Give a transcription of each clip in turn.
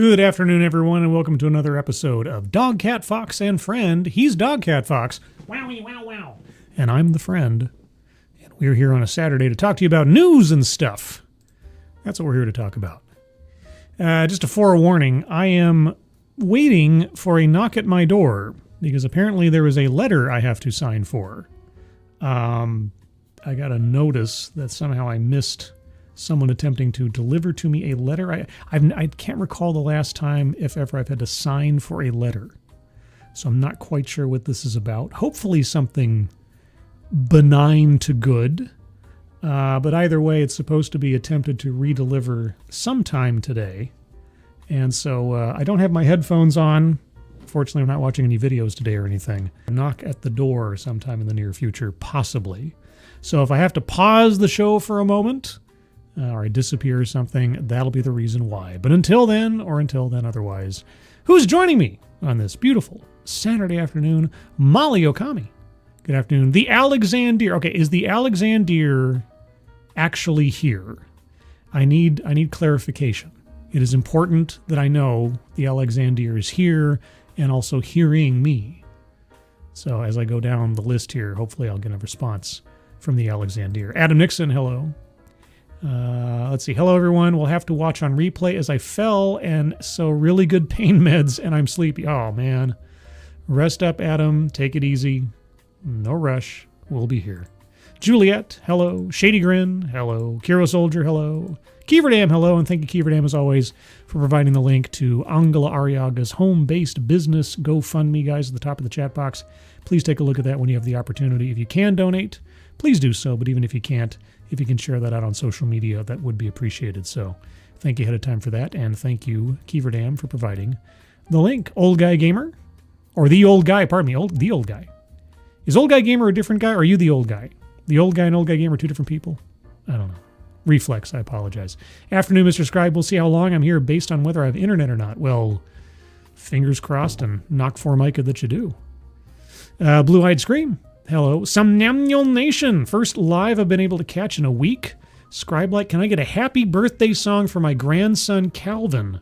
Good afternoon, everyone, and welcome to another episode of DogCatFox and Friend. He's DogCatFox. Wowie, wow, wow. And I'm the friend. And we're here on a Saturday to talk to you about news and stuff. That's what we're here to talk about. Just a forewarning, I am waiting for a knock at my door because apparently there is a letter I have to sign for. I got a notice that somehow I missed someone attempting to deliver to me a letter. I can't recall the last time, if ever, I've had to sign for a letter. So I'm not quite sure what this is about. Hopefully something benign to good. But either way, it's supposed to be attempted to redeliver sometime today. And so I don't have my headphones on. Fortunately, I'm not watching any videos today or anything. Knock at the door sometime in the near future, possibly. So if I have to pause the show for a moment, or I disappear or something, that'll be the reason why. But until then, or until then otherwise, who's joining me on this beautiful Saturday afternoon? Molly Okami. Good afternoon. The Alexander. Okay, is the Alexander actually here? I need clarification. It is important that I know the Alexander is here and also hearing me. So as I go down the list here, hopefully I'll get a response from the Alexander. Adam Nixon, hello. Let's see. Hello, everyone. We'll have to watch on replay as I fell, and so really good pain meds, and I'm sleepy. Oh, man. Rest up, Adam. Take it easy. No rush. We'll be here. Juliet, hello. Shady Grin, hello. Kiro Soldier, hello. Kieverdam, hello. And thank you, Kieverdam, as always, for providing the link to Angela Arriaga's home-based business GoFundMe, guys, at the top of the chat box. Please take a look at that when you have the opportunity. If you can donate, please do so. But even if you can't, if you can share that out on social media, that would be appreciated. So thank you ahead of time for that. And thank you, Kieverdam, for providing the link. Old Guy Gamer, or the old guy, pardon me, the old guy. Is Old Guy Gamer a different guy, or are you the old guy? The old guy and Old Guy Gamer are two different people? I don't know. Reflex, I apologize. Afternoon, Mr. Scribe. We'll see how long I'm here based on whether I have internet or not. Well, fingers crossed and knock for Micah that you do. Blue-Eyed Scream. Hello. Somnamnul Nation. First live I've been able to catch in a week. Scribe-like, can I get a happy birthday song for my grandson, Calvin,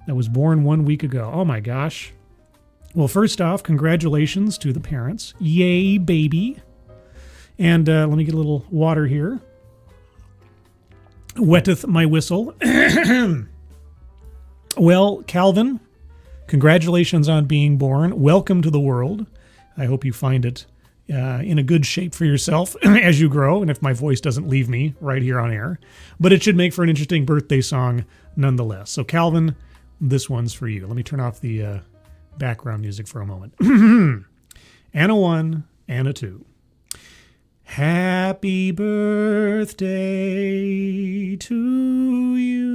that was born 1 week ago? Oh, my gosh. Well, first off, congratulations to the parents. Yay, baby. And let me get a little water here. Wetteth my whistle. Well, Calvin, congratulations on being born. Welcome to the world. I hope you find it in a good shape for yourself as you grow, and if my voice doesn't leave me right here on air. But it should make for an interesting birthday song nonetheless. So, Calvin, this one's for you. Let me turn off the background music for a moment. And a 1, and a 2. Happy birthday to you.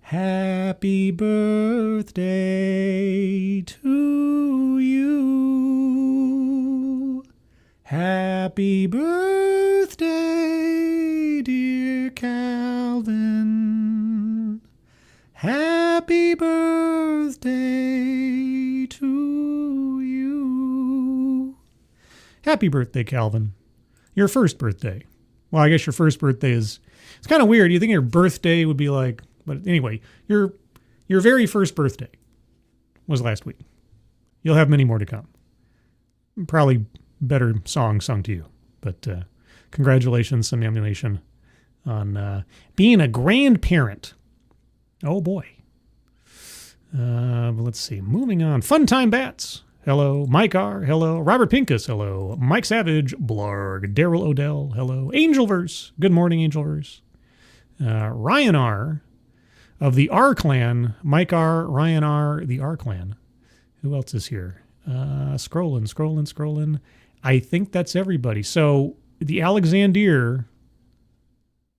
Happy birthday to you. Happy birthday, dear Calvin. Happy birthday to you. Happy birthday, Calvin. Your first birthday. Well, I guess your first birthday is... It's kind of weird. You think your birthday would be like... But anyway, your very first birthday was last week. You'll have many more to come. Probably better songs sung to you. But congratulations, Somnamnul Nation, on being a grandparent. Oh, boy. But let's see. Moving on. Fun Time Bats. Hello. Mike R. Hello. Robert Pincus. Hello. Mike Savage. Blarg. Daryl Odell. Hello. Angelverse. Good morning, Angelverse. Ryan R. of the R Clan. Mike R. Ryan R. The R Clan. Who else is here? Scrolling. I think that's everybody. So the Alexander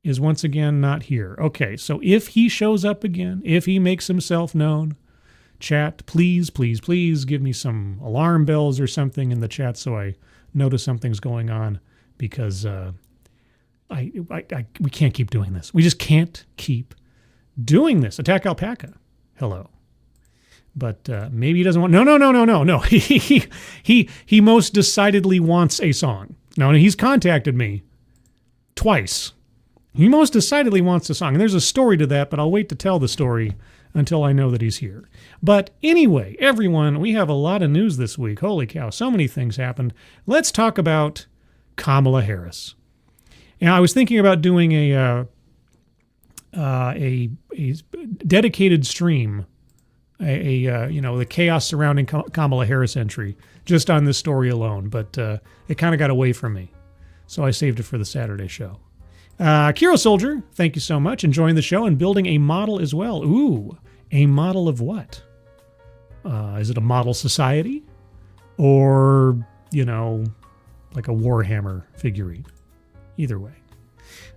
is once again not here. Okay, so if he shows up again, if he makes himself known, chat, please give me some alarm bells or something in the chat so I notice something's going on, because we can't keep doing this. We just can't keep doing this. Attack Alpaca. Hello. But maybe he doesn't want... No. He most decidedly wants a song. Now, he's contacted me twice He most decidedly wants a song. And there's a story to that, but I'll wait to tell the story until I know that he's here. But anyway, everyone, we have a lot of news this week. Holy cow, so many things happened. Let's talk about Kamala Harris. And I was thinking about doing a dedicated stream, the chaos surrounding Kamala Harris entry, just on this story alone. But it kind of got away from me, so I saved it for the Saturday show. Kiro Soldier, thank you so much. Enjoying the show and building a model as well. Ooh, a model of what? Is it a model society? Or, like a Warhammer figurine? Either way.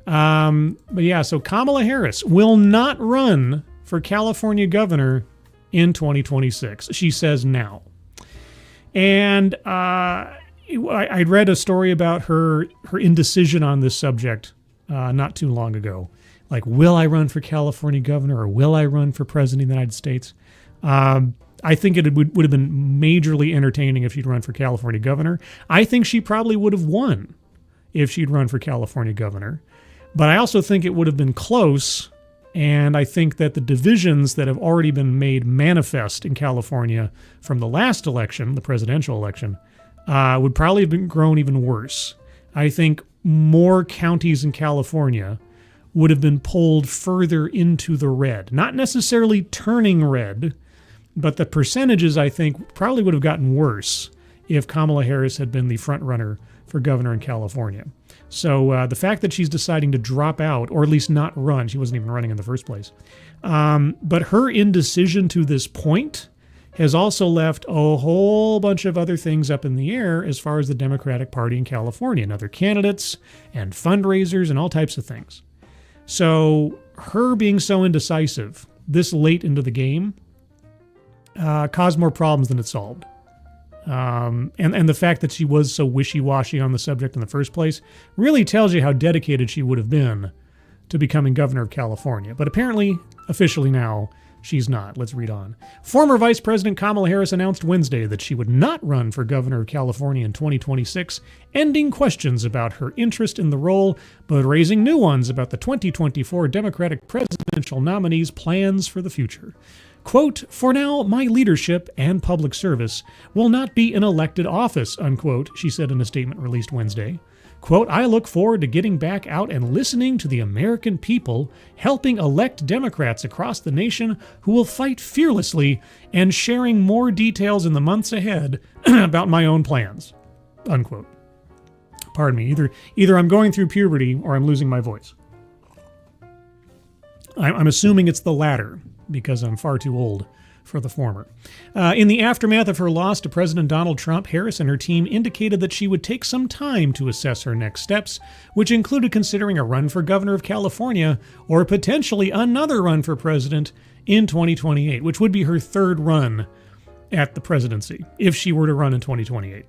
But yeah, so Kamala Harris will not run for California governor in 2026. She says now. And I'd read a story about her indecision on this subject not too long ago. Like, will I run for California governor or will I run for president of the United States? I think it would have been majorly entertaining if she'd run for California governor. I think she probably would have won if she'd run for California governor. But I also think it would have been close, and I think that the divisions that have already been made manifest in California from the last election, the presidential election, would probably have been grown even worse. I think more counties in California would have been pulled further into the red. Not necessarily turning red, but the percentages, I think, probably would have gotten worse if Kamala Harris had been the front runner for governor in California. So the fact that she's deciding to drop out, or at least not run, she wasn't even running in the first place, but her indecision to this point has also left a whole bunch of other things up in the air as far as the Democratic Party in California and other candidates and fundraisers and all types of things. So her being so indecisive this late into the game caused more problems than it solved. And the fact that she was so wishy-washy on the subject in the first place really tells you how dedicated she would have been to becoming governor of California. But apparently, officially now, she's not. Let's read on. Former Vice President Kamala Harris announced Wednesday that she would not run for governor of California in 2026, ending questions about her interest in the role, but raising new ones about the 2024 Democratic presidential nominee's plans for the future. Quote, "For now, my leadership and public service will not be in elected office," unquote, she said in a statement released Wednesday. Quote, "I look forward to getting back out and listening to the American people, helping elect Democrats across the nation who will fight fearlessly, and sharing more details in the months ahead about my own plans," unquote. Pardon me, either I'm going through puberty or I'm losing my voice. I'm assuming it's the latter, because I'm far too old for the former. In the aftermath of her loss to President Donald Trump, Harris and her team indicated that she would take some time to assess her next steps, which included considering a run for governor of California or potentially another run for president in 2028, which would be her third run at the presidency if she were to run in 2028,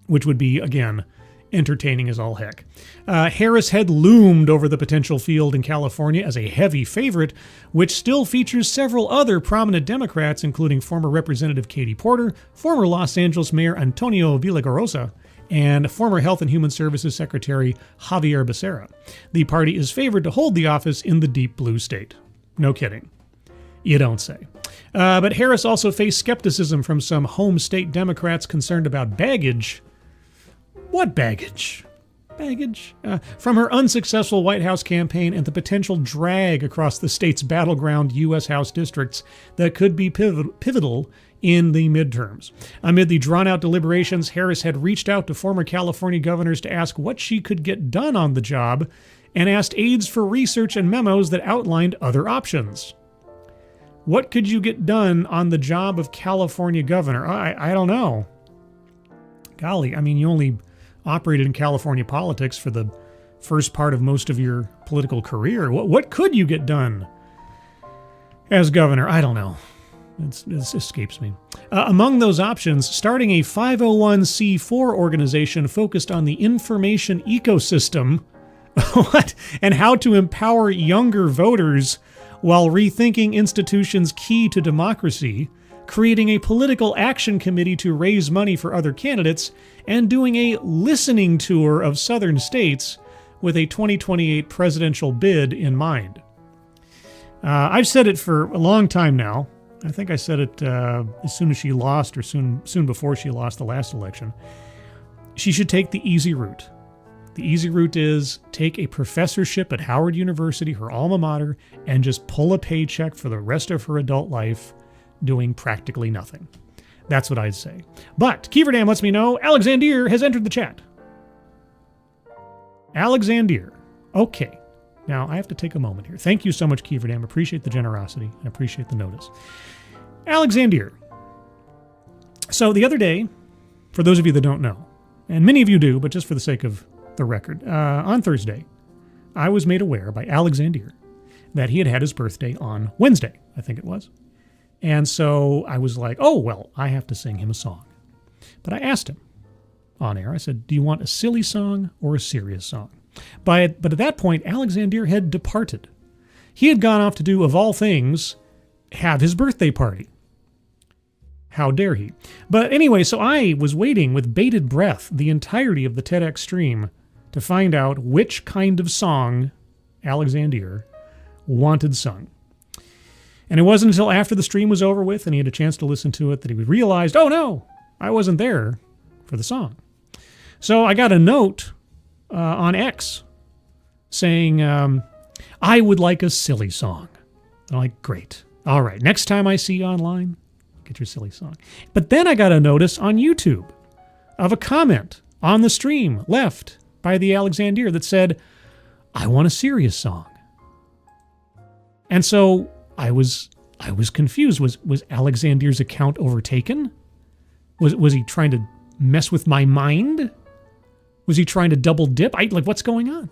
which would be, again, entertaining as all heck. Harris had loomed over the potential field in California as a heavy favorite, which still features several other prominent Democrats, including former Representative Katie Porter, former Los Angeles Mayor Antonio Villaraigosa, and former Health and Human Services Secretary Javier Becerra. The party is favored to hold the office in the deep blue state. No kidding. You don't say. But Harris also faced skepticism from some home state Democrats concerned about baggage. What baggage? Baggage? From her unsuccessful White House campaign and the potential drag across the state's battleground U.S. House districts that could be pivotal in the midterms. Amid the drawn-out deliberations, Harris had reached out to former California governors to ask what she could get done on the job and asked aides for research and memos that outlined other options. What could you get done on the job of California governor? I don't know. Golly, I mean, you only operated in California politics for the first part of most of your political career. What could you get done as governor? I don't know. It escapes me. Among those options, starting a 501c4 organization focused on the information ecosystem what? And how to empower younger voters while rethinking institutions key to democracy, creating a political action committee to raise money for other candidates, and doing a listening tour of southern states with a 2028 presidential bid in mind. I've said it for a long time now. I think I said it as soon as she lost, or soon before she lost the last election. She should take the easy route. The easy route is take a professorship at Howard University, her alma mater, and just pull a paycheck for the rest of her adult life doing practically nothing. That's what I'd say. But Keeverdam lets me know Alexander has entered the chat. Alexander. Okay. Now, I have to take a moment here. Thank you so much, Keeverdam. Appreciate the generosity and appreciate the notice. Alexander. So the other day, for those of you that don't know, and many of you do, but just for the sake of the record, on Thursday, I was made aware by Alexander that he had his birthday on Wednesday, I think it was. And so I was like, oh, well, I have to sing him a song. But I asked him on air, I said, do you want a silly song or a serious song? But at that point, Alexander had departed. He had gone off to do, of all things, have his birthday party. How dare he? But anyway, so I was waiting with bated breath the entirety of the TEDx stream to find out which kind of song Alexander wanted sung. And it wasn't until after the stream was over with and he had a chance to listen to it that he realized, oh no, I wasn't there for the song. So I got a note on X saying, I would like a silly song. I'm like, great. All right, next time I see you online, get your silly song. But then I got a notice on YouTube of a comment on the stream left by the Alexander that said, I want a serious song. And so I was confused. Was Alexander's account overtaken? Was he trying to mess with my mind? Was he trying to double dip? What's going on?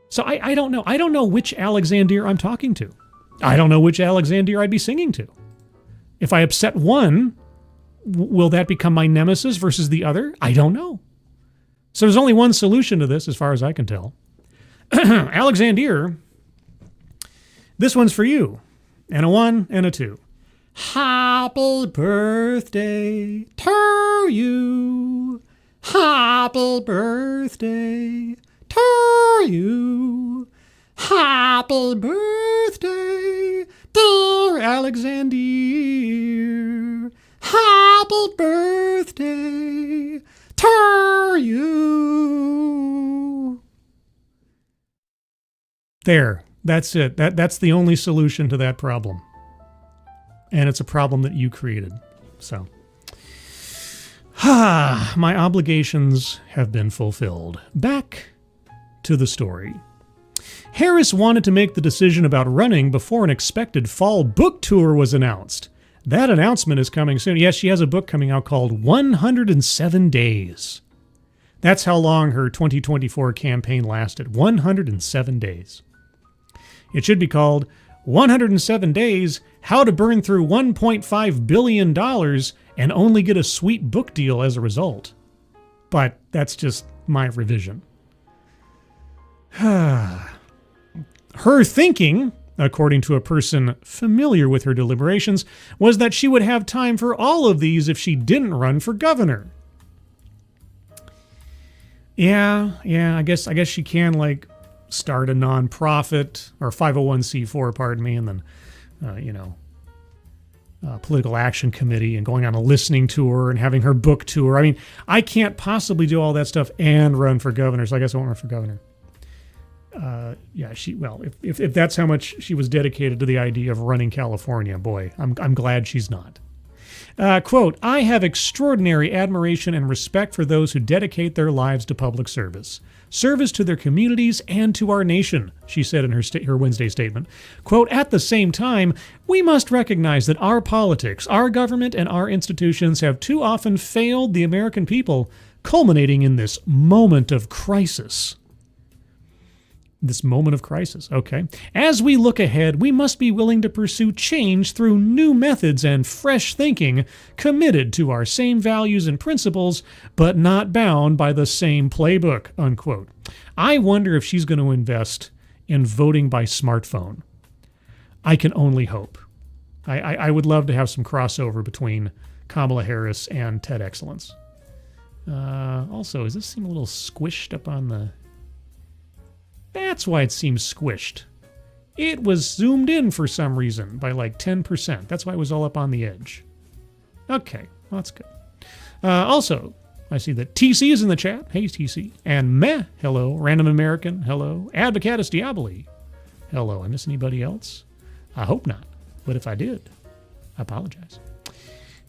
So I don't know. I don't know which Alexander I'm talking to. I don't know which Alexander I'd be singing to. If I upset one, will that become my nemesis versus the other? I don't know. So there's only one solution to this as far as I can tell. Alexander, this one's for you. And a 1 and a 2. Happy birthday to you. Happy birthday to you. Happy birthday, dear Alexander. Happy birthday to you. There. That's it. That's the only solution to that problem. And it's a problem that you created. So, my obligations have been fulfilled. Back to the story. Harris wanted to make the decision about running before an expected fall book tour was announced. That announcement is coming soon. Yes, she has a book coming out called 107 Days. That's how long her 2024 campaign lasted. 107 days. It should be called 107 Days, How to Burn Through $1.5 Billion and Only Get a Sweet Book Deal as a Result. But that's just my revision. Her thinking, according to a person familiar with her deliberations, was that she would have time for all of these if she didn't run for governor. Yeah, I guess she can, start a nonprofit, or 501c4, pardon me, and then, political action committee and going on a listening tour and having her book tour. I mean, I can't possibly do all that stuff and run for governor, so I guess I won't run for governor. If that's how much she was dedicated to the idea of running California, boy, I'm glad she's not. Quote, I have extraordinary admiration and respect for those who dedicate their lives to public service to their communities and to our nation, she said in her Wednesday statement. Quote, at the same time, we must recognize that our politics, our government, and our institutions have too often failed the American people, culminating in this moment of crisis. This moment of crisis, okay. As we look ahead, we must be willing to pursue change through new methods and fresh thinking, committed to our same values and principles, but not bound by the same playbook, unquote. I wonder if she's going to invest in voting by smartphone. I can only hope. I would love to have some crossover between Kamala Harris and Ted Excellence. Also, does this seem a little squished up on the That's why it seems squished. It was zoomed in for some reason by like 10%. That's why it was all up on the edge. Okay, well, that's good. Also, I see that TC is in the chat. Hey, TC. And Meh, hello. Random American, hello. Advocatus Diaboli, hello. I miss anybody else? I hope not. But if I did, I apologize.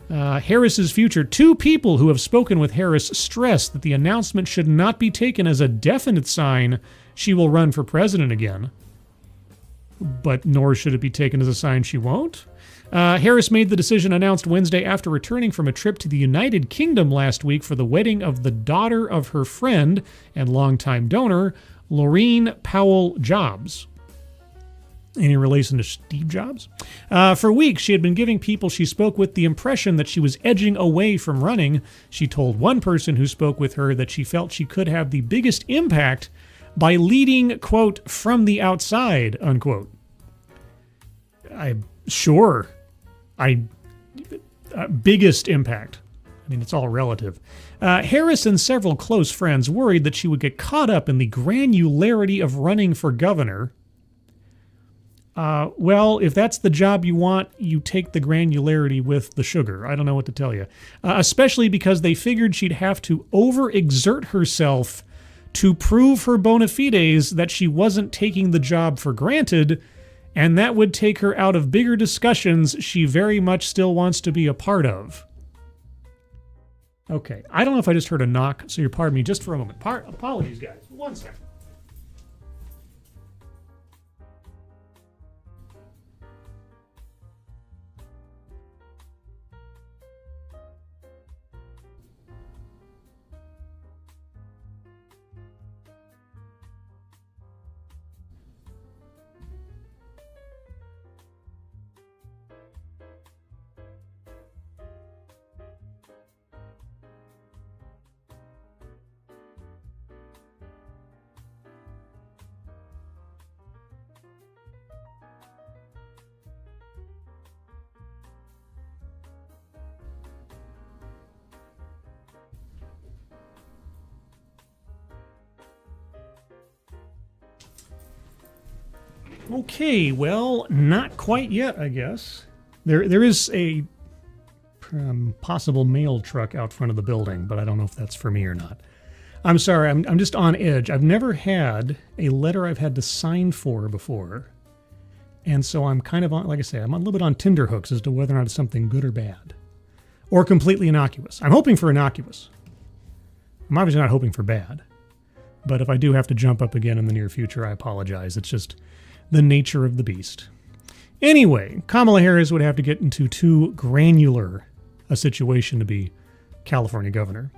Harris's future. 2 people who have spoken with Harris stress that the announcement should not be taken as a definite sign she will run for president again. But nor should it be taken as a sign she won't. Harris made the decision announced Wednesday after returning from a trip to the United Kingdom last week for the wedding of the daughter of her friend and longtime donor, Laureen Powell Jobs. Any relation to Steve Jobs? For weeks, she had been giving people she spoke with the impression that she was edging away from running. She told one person who spoke with her that she felt she could have the biggest impact by leading, quote, from the outside, unquote. Biggest impact. I mean, it's all relative. Harris and several close friends worried that she would get caught up in the granularity of running for governor. Well, if that's the job you want, you take the granularity with the sugar. I don't know what to tell you. Especially because they figured she'd have to overexert herself to prove her bona fides that she wasn't taking the job for granted, and that would take her out of bigger discussions she very much still wants to be a part of. Okay, I don't know if I just heard a knock, so you'll pardon me just for a moment. Apologies, guys. 1 second. Okay, well, not quite yet, I guess. There is a possible mail truck out front of the building, but I don't know if that's for me or not. I'm sorry, I'm just on edge. I've never had a letter I've had to sign for before. And so I'm kind of on, like I say, I'm a little bit on tenterhooks as to whether or not it's something good or bad. Or completely innocuous. I'm hoping for innocuous. I'm obviously not hoping for bad. But if I do have to jump up again in the near future, I apologize. It's just the nature of the beast. Anyway, Kamala Harris would have to get into too granular a situation to be California governor.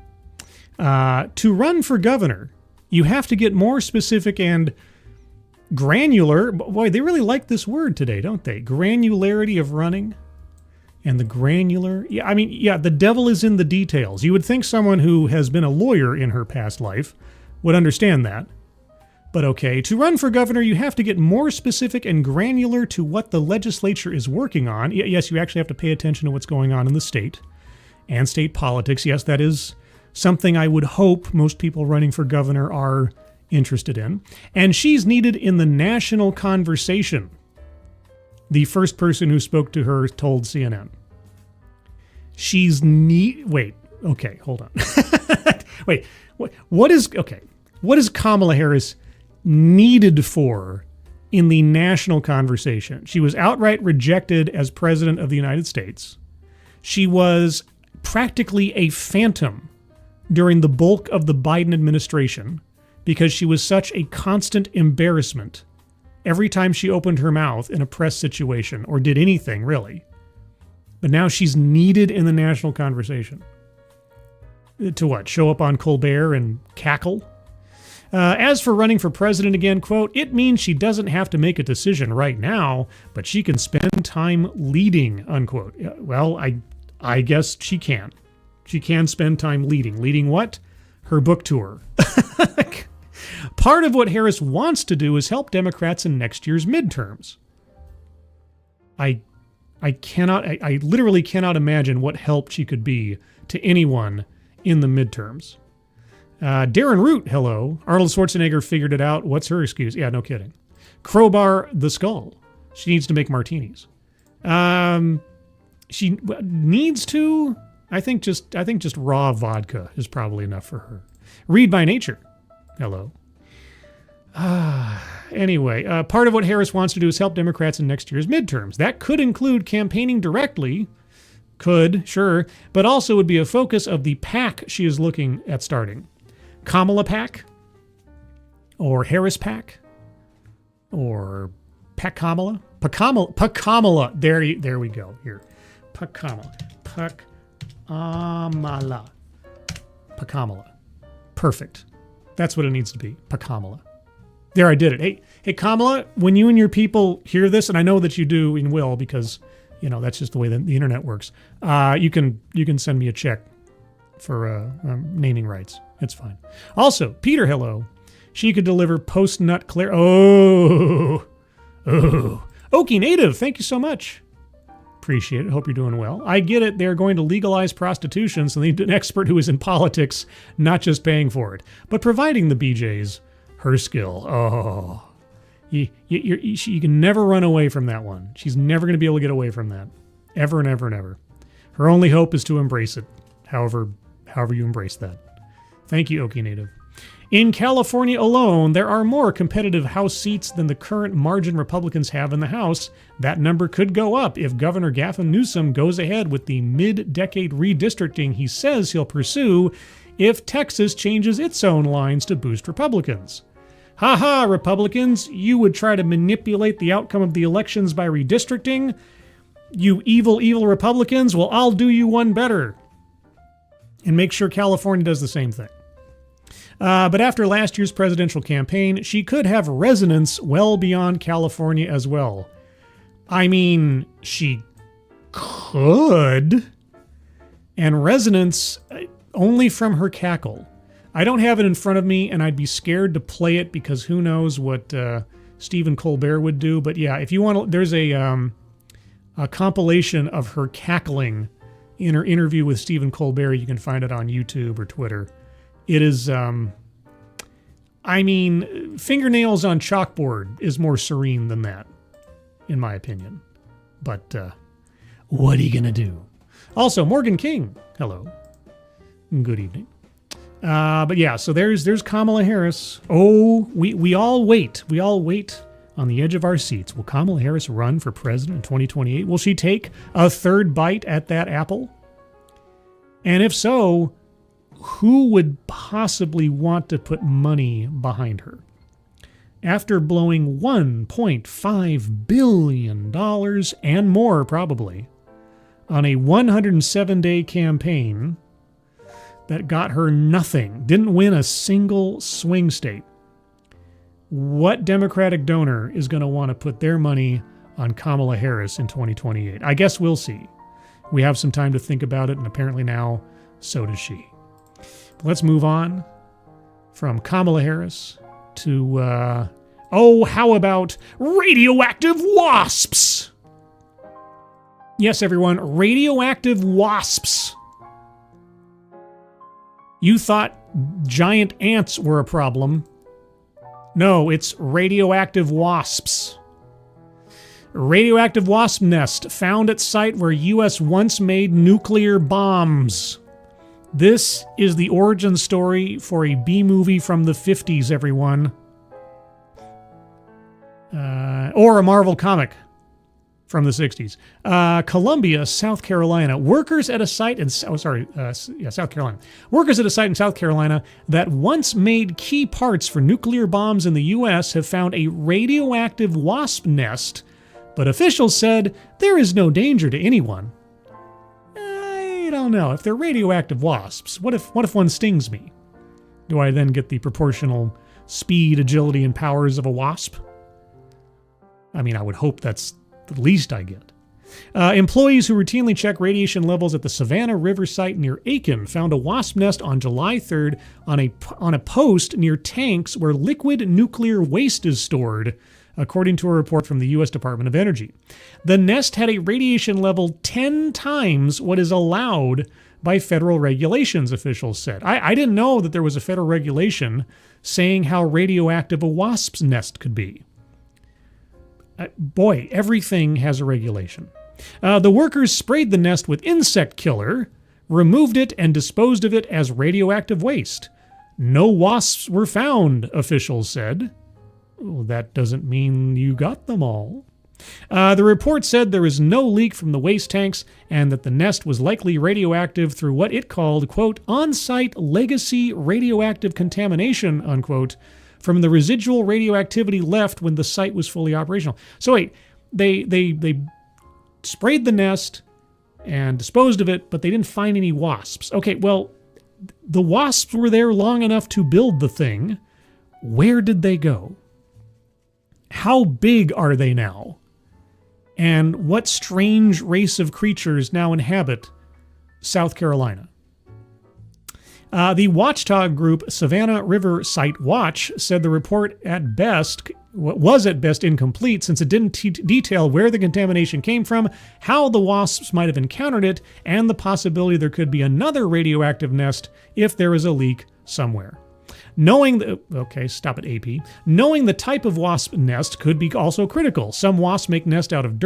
To run for governor, you have to get more specific and granular. Boy, they really like this word today, don't they? Granularity of running. And the granular. Yeah, I mean, yeah, the devil is in the details. You would think someone who has been a lawyer in her past life would understand that. But okay, to run for governor, you have to get more specific and granular to what the legislature is working on. Yes, you actually have to pay attention to what's going on in the state and state politics. Yes, that is something I would hope most people running for governor are interested in. And she's needed in the national conversation. The first person who spoke to her told CNN. Wait, okay, hold on. Wait, what is Kamala Harris needed for in the national conversation? She was outright rejected as president of the United States. She was practically a phantom during the bulk of the Biden administration because she was such a constant embarrassment every time she opened her mouth in a press situation or did anything, really. But now she's needed in the national conversation. To what? Show up on Colbert and cackle? As for running for president again, quote, it means she doesn't have to make a decision right now, but she can spend time leading, unquote. Well, I guess she can. She can spend time leading. Leading what? Her book tour. Part of what Harris wants to do is help Democrats in next year's midterms. I literally cannot imagine what help she could be to anyone in the midterms. Darren Root, hello. Arnold Schwarzenegger figured it out. What's her excuse? Yeah, no kidding. Crowbar the Skull. She needs to make martinis. She needs to. I think just raw vodka is probably enough for her. Read by Nature. Hello. Anyway, part of what Harris wants to do is help Democrats in next year's midterms. That could include campaigning directly. Could, sure. But also would be a focus of the PAC she is looking at starting. Kamala PAC? Or Harris PAC? Or Kamala? Kamala. There we go. Here. Kamala. Kamala. Perfect. That's what it needs to be. Kamala. There, I did it. Hey, Kamala, when you and your people hear this, and I know that you do and will because, that's just the way that the internet works, you can send me a check for naming rights. It's fine. Also, Peter, hello. She could deliver post-nut clear. Oh. Okie Native, thank you so much. Appreciate it. Hope you're doing well. I get it. They're going to legalize prostitution, so they need an expert who is in politics, not just paying for it, but providing the BJs her skill. Oh, you can never run away from that one. She's never going to be able to get away from that, ever and ever and ever. Her only hope is to embrace it, however you embrace that. Thank you, Okie Native. In California alone, there are more competitive House seats than the current margin Republicans have in the House. That number could go up if Governor Gavin Newsom goes ahead with the mid-decade redistricting he says he'll pursue if Texas changes its own lines to boost Republicans. Ha, Republicans, you would try to manipulate the outcome of the elections by redistricting? You evil Republicans? Well, I'll do you one better. And make sure California does the same thing. But after last year's presidential campaign, she could have resonance well beyond California as well. I mean, she could. And resonance only from her cackle. I don't have it in front of me, and I'd be scared to play it because who knows what Stephen Colbert would do. But yeah, if you want to, there's a compilation of her cackling in her interview with Stephen Colbert. You can find it on YouTube or Twitter. It is, fingernails on chalkboard is more serene than that, in my opinion. But what are you going to do? Also, Morgan King, hello. Good evening. But yeah, so there's Kamala Harris. Oh, we all wait. We all wait on the edge of our seats. Will Kamala Harris run for president in 2028? Will she take a third bite at that apple? And if so, who would possibly want to put money behind her? After blowing $1.5 billion and more probably on a 107-day campaign that got her nothing, didn't win a single swing state, what Democratic donor is going to want to put their money on Kamala Harris in 2028? I guess we'll see. We have some time to think about it, and apparently now so does she. Let's move on from Kamala Harris to, how about radioactive wasps? Yes, everyone, radioactive wasps. You thought giant ants were a problem. No, it's radioactive wasps. Radioactive wasp nest found at site where U.S. once made nuclear bombs. This is the origin story for a B-movie from the 50s, everyone. Or a Marvel comic from the 60s. Columbia, South Carolina. Workers at a site in South Carolina. Workers at a site in South Carolina that once made key parts for nuclear bombs in the U.S. have found a radioactive wasp nest, but officials said there is no danger to anyone. I don't know. If they're radioactive wasps, what if one stings me? Do I then get the proportional speed, agility, and powers of a wasp? I mean, I would hope that's the least I get. Employees who routinely check radiation levels at the Savannah River site near Aiken found a wasp nest on July 3rd on a post near tanks where liquid nuclear waste is stored, according to a report from the U.S. Department of Energy. The nest had a radiation level 10 times what is allowed by federal regulations, officials said. I didn't know that there was a federal regulation saying how radioactive a wasp's nest could be. Boy, everything has a regulation. The workers sprayed the nest with insect killer, removed it, and disposed of it as radioactive waste. No wasps were found, officials said. Well, that doesn't mean you got them all. The report said there was no leak from the waste tanks and that the nest was likely radioactive through what it called, quote, on-site legacy radioactive contamination, unquote, from the residual radioactivity left when the site was fully operational. So wait, they sprayed the nest and disposed of it, but they didn't find any wasps. Okay, well, the wasps were there long enough to build the thing. Where did they go? How big are they now? And what strange race of creatures now inhabit South Carolina? The watchdog group Savannah River Site Watch said the report was at best incomplete since it didn't detail where the contamination came from, how the wasps might have encountered it, and the possibility there could be another radioactive nest if there is a leak somewhere. Knowing the type of wasp nest could be also critical. Some wasps make nests out of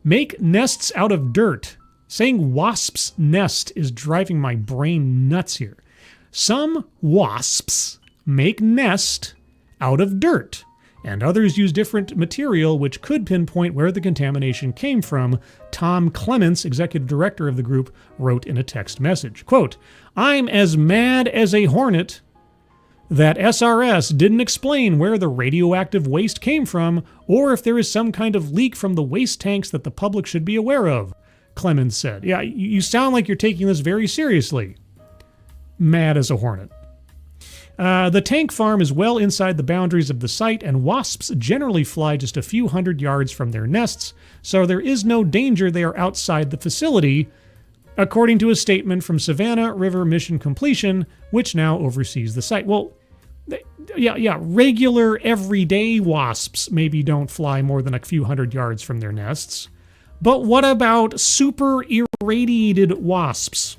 make nests out of dirt. Saying wasp's nest is driving my brain nuts here. Some wasps make nest out of dirt, and others use different material which could pinpoint where the contamination came from, Tom Clements, executive director of the group, wrote in a text message. Quote, I'm as mad as a hornet that SRS didn't explain where the radioactive waste came from or if there is some kind of leak from the waste tanks that the public should be aware of, Clemens said. Yeah, you sound like you're taking this very seriously. Mad as a hornet. The tank farm is well inside the boundaries of the site, and wasps generally fly just a few hundred yards from their nests, so there is no danger they are outside the facility, according to a statement from Savannah River Mission Completion, which now oversees the site. Well, regular everyday wasps maybe don't fly more than a few hundred yards from their nests. But what about super irradiated wasps?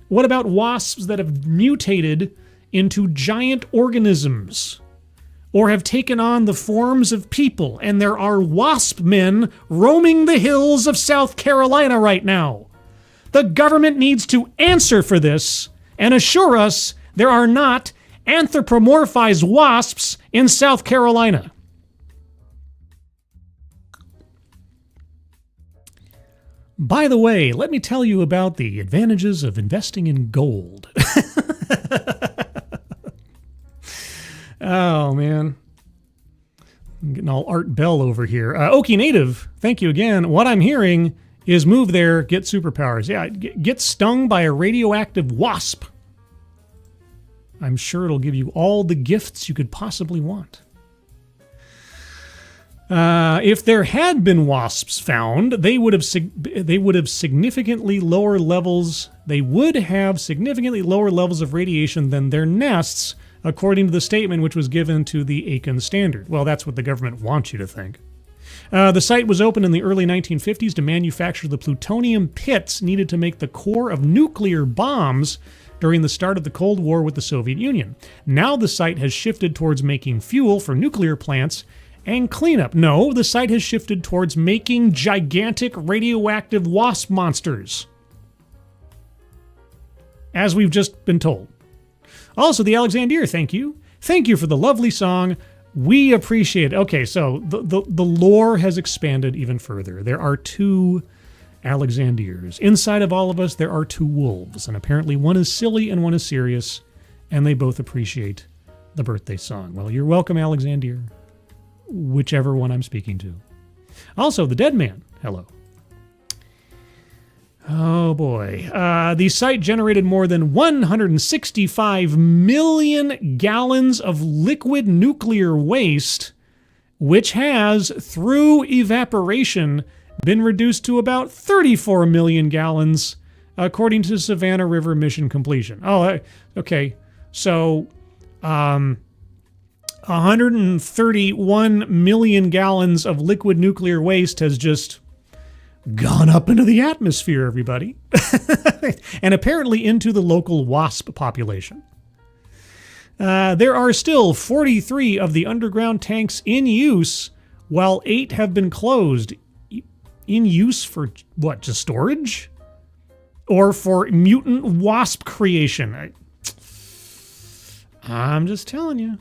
What about wasps that have mutated into giant organisms or have taken on the forms of people, and there are wasp men roaming the hills of South Carolina right now? The government needs to answer for this and assure us there are not anthropomorphized wasps in South Carolina. By the way, let me tell you about the advantages of investing in gold. Oh, man. I'm getting all Art Bell over here. Okie Native, thank you again. What I'm hearing is move there, get superpowers. Yeah, get stung by a radioactive wasp. I'm sure it'll give you all the gifts you could possibly want. If there had been wasps found, they would have significantly lower levels. They would have significantly lower levels of radiation than their nests, according to the statement which was given to the Aiken Standard. Well, that's what the government wants you to think. The site was opened in the early 1950s to manufacture the plutonium pits needed to make the core of nuclear bombs during the start of the Cold War with the Soviet Union. Now the site has shifted towards making fuel for nuclear plants and cleanup. No, the site has shifted towards making gigantic radioactive wasp monsters, as we've just been told. Also, the Alexandria, thank you. Thank you for the lovely song. We appreciate it. Okay, so the lore has expanded even further. There are two Alexandriers. Inside of all of us, there are two wolves, and apparently one is silly and one is serious, and they both appreciate the birthday song. Well, you're welcome, Alexandria. Whichever one I'm speaking to. Also, the Dead Man. Hello. Oh boy. The site generated more than 165 million gallons of liquid nuclear waste, which has, through evaporation, been reduced to about 34 million gallons, according to Savannah River Mission Completion. Oh, okay. So, 131 million gallons of liquid nuclear waste has just gone up into the atmosphere, everybody. And apparently into the local wasp population. There are still 43 of the underground tanks in use, while 8 have been closed. In use for what, just storage? Or for mutant wasp creation? I'm just telling you.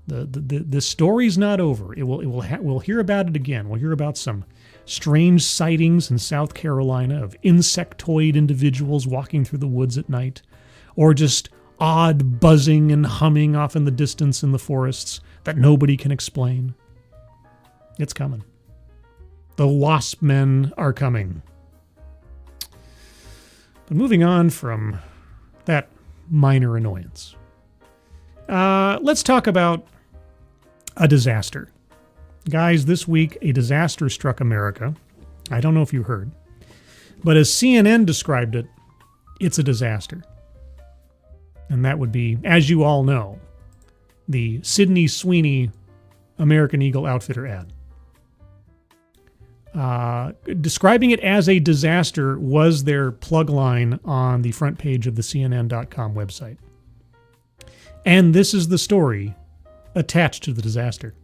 The story's not over. We'll hear about it again. We'll hear about some strange sightings in South Carolina of insectoid individuals walking through the woods at night, or just odd buzzing and humming off in the distance in the forests that nobody can explain. It's coming. The wasp men are coming. But moving on from that minor annoyance, let's talk about a disaster. Guys, this week a disaster struck America. I don't know if you heard, but as CNN described it, it's a disaster. And that would be, as you all know, the Sydney Sweeney American Eagle Outfitter ad. Describing it as a disaster was their plug line on the front page of the CNN.com website. And this is the story attached to the disaster.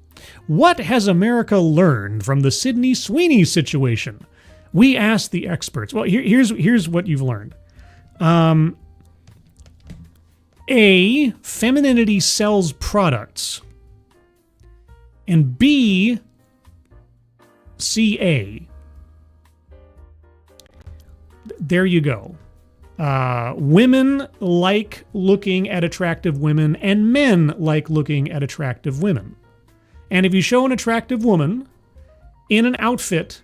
What has America learned from the Sydney Sweeney situation? We asked the experts. Well, here's what you've learned. A, femininity sells products. And B, CA. There you go. Women like looking at attractive women, and men like looking at attractive women. And if you show an attractive woman in an outfit,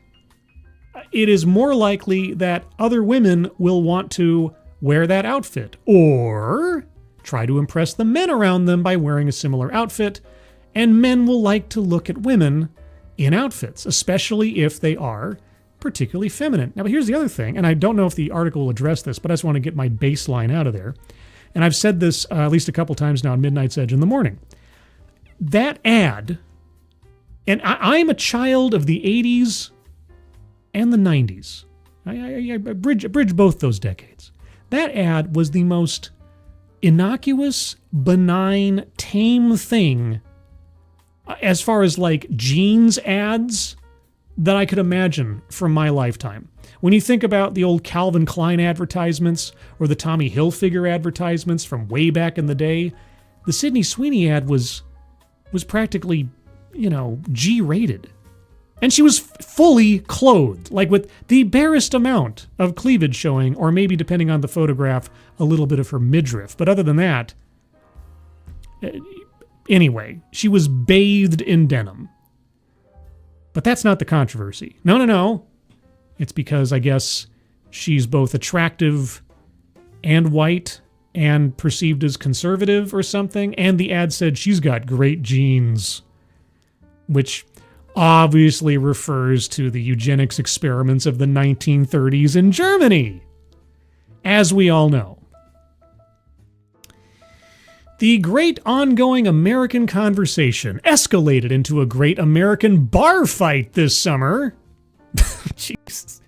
it is more likely that other women will want to wear that outfit, or try to impress the men around them by wearing a similar outfit, and men will like to look at women in outfits, especially if they are particularly feminine. Now, but here's the other thing, and I don't know if the article will address this, but I just want to get my baseline out of there. And I've said this at least a couple times now on Midnight's Edge in the morning. That ad, and I'm a child of the 80s and the 90s. I bridge both those decades. That ad was the most innocuous, benign, tame thing as far as like jeans ads that I could imagine from my lifetime. When you think about the old Calvin Klein advertisements or the Tommy Hilfiger advertisements from way back in the day, the Sydney Sweeney ad was practically, G-rated. And she was fully clothed, like with the barest amount of cleavage showing, or maybe, depending on the photograph, a little bit of her midriff. But other than that, anyway, she was bathed in denim. But that's not the controversy. No. It's because I guess she's both attractive and white and perceived as conservative or something. And the ad said she's got great genes, which obviously refers to the eugenics experiments of the 1930s in Germany, as we all know. The great ongoing American conversation escalated into a great American bar fight this summer. Jesus.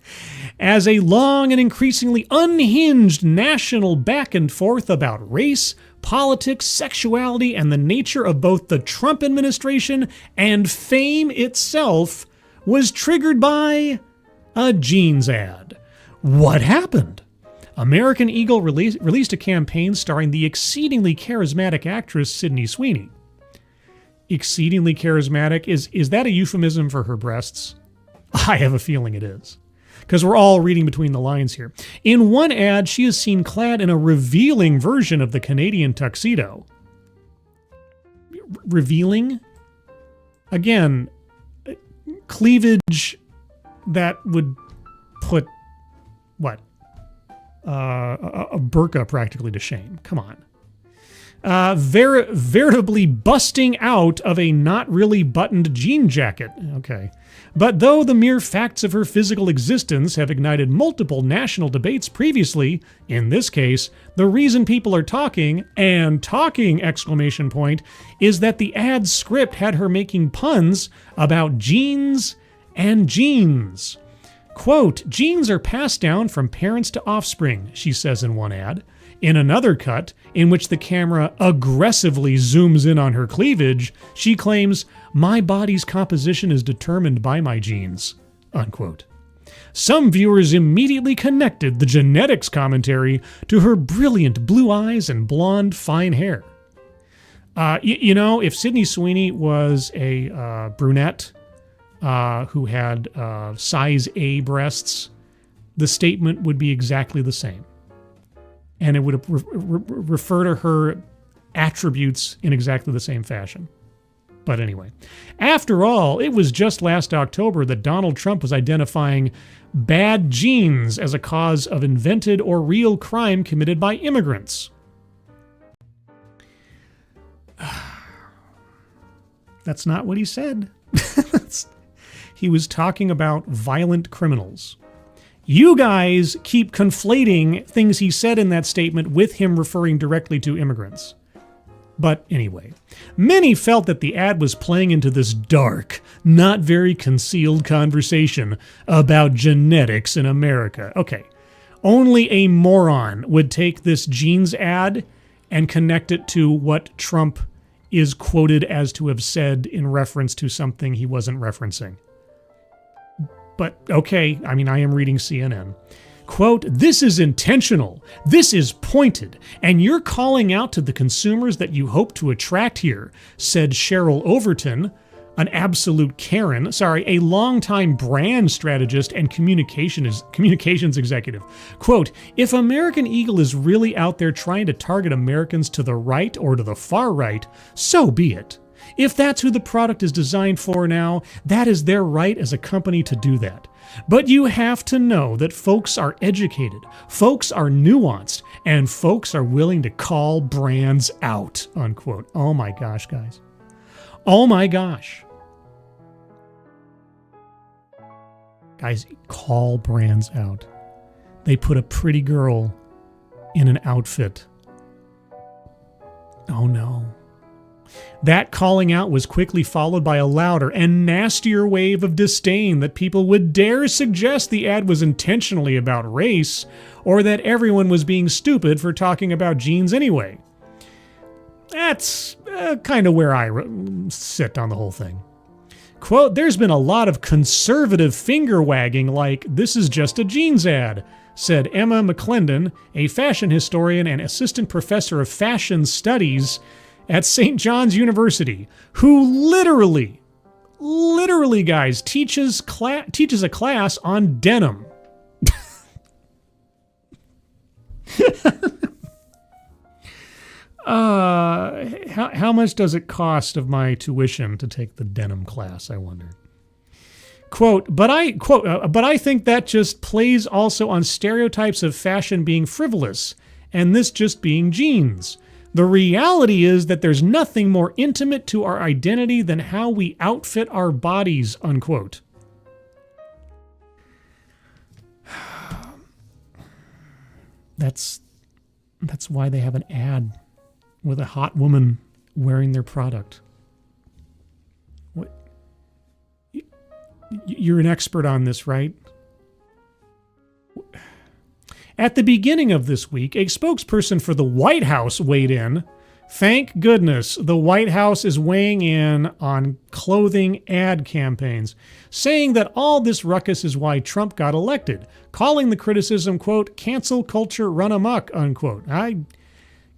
As a long and increasingly unhinged national back and forth about race, politics, sexuality, and the nature of both the Trump administration and fame itself was triggered by a jeans ad. What happened? American Eagle released a campaign starring the exceedingly charismatic actress Sydney Sweeney. Exceedingly charismatic, is that a euphemism for her breasts? I have a feeling it is, because we're all reading between the lines here. In one ad, she is seen clad in a revealing version of the Canadian tuxedo. Revealing? Again, cleavage that would put, what? A burqa practically to shame. Come on. veritably busting out of a not really buttoned jean jacket. Okay. But though the mere facts of her physical existence have ignited multiple national debates previously, in this case, the reason people are talking, and talking, ! Is that the ad script had her making puns about jeans and jeans. Quote, genes are passed down from parents to offspring, she says in one ad. In another cut, in which the camera aggressively zooms in on her cleavage, she claims, my body's composition is determined by my genes, unquote. Some viewers immediately connected the genetics commentary to her brilliant blue eyes and blonde, fine hair. If Sydney Sweeney was a brunette who had size A breasts, the statement would be exactly the same. And it would refer to her attributes in exactly the same fashion. But anyway, after all, it was just last October that Donald Trump was identifying bad genes as a cause of invented or real crime committed by immigrants. That's not what he said. He was talking about violent criminals. You guys keep conflating things he said in that statement with him referring directly to immigrants. But anyway, many felt that the ad was playing into this dark, not very concealed conversation about genetics in America. Okay, only a moron would take this jeans ad and connect it to what Trump is quoted as to have said in reference to something he wasn't referencing. But okay, I am reading CNN. Quote, this is intentional, this is pointed, and you're calling out to the consumers that you hope to attract here, said Cheryl Overton, an absolute Karen, a longtime brand strategist and communications executive. Quote, if American Eagle is really out there trying to target Americans to the right or to the far right, so be it. If that's who the product is designed for now, that is their right as a company to do that. But you have to know that folks are educated, folks are nuanced, and folks are willing to call brands out, unquote. Oh my gosh, guys. Oh my gosh. Guys, call brands out. They put a pretty girl in an outfit. Oh no. That calling out was quickly followed by a louder and nastier wave of disdain that people would dare suggest the ad was intentionally about race or that everyone was being stupid for talking about genes anyway. That's kind of where I sit on the whole thing. Quote, there's been a lot of conservative finger wagging like this is just a jeans ad, said Emma McClendon, a fashion historian and assistant professor of fashion studies at St. John's University, who literally, guys, teaches a class on denim. How much does it cost of my tuition to take the denim class, I wonder? Quote, but I think that just plays also on stereotypes of fashion being frivolous and this just being jeans. The reality is that there's nothing more intimate to our identity than how we outfit our bodies, unquote. That's why they have an ad with a hot woman wearing their product. What? You're an expert on this, right? At the beginning of this week, a spokesperson for the White House weighed in. Thank goodness the White House is weighing in on clothing ad campaigns, saying that all this ruckus is why Trump got elected, calling the criticism, quote, cancel culture run amok, unquote. I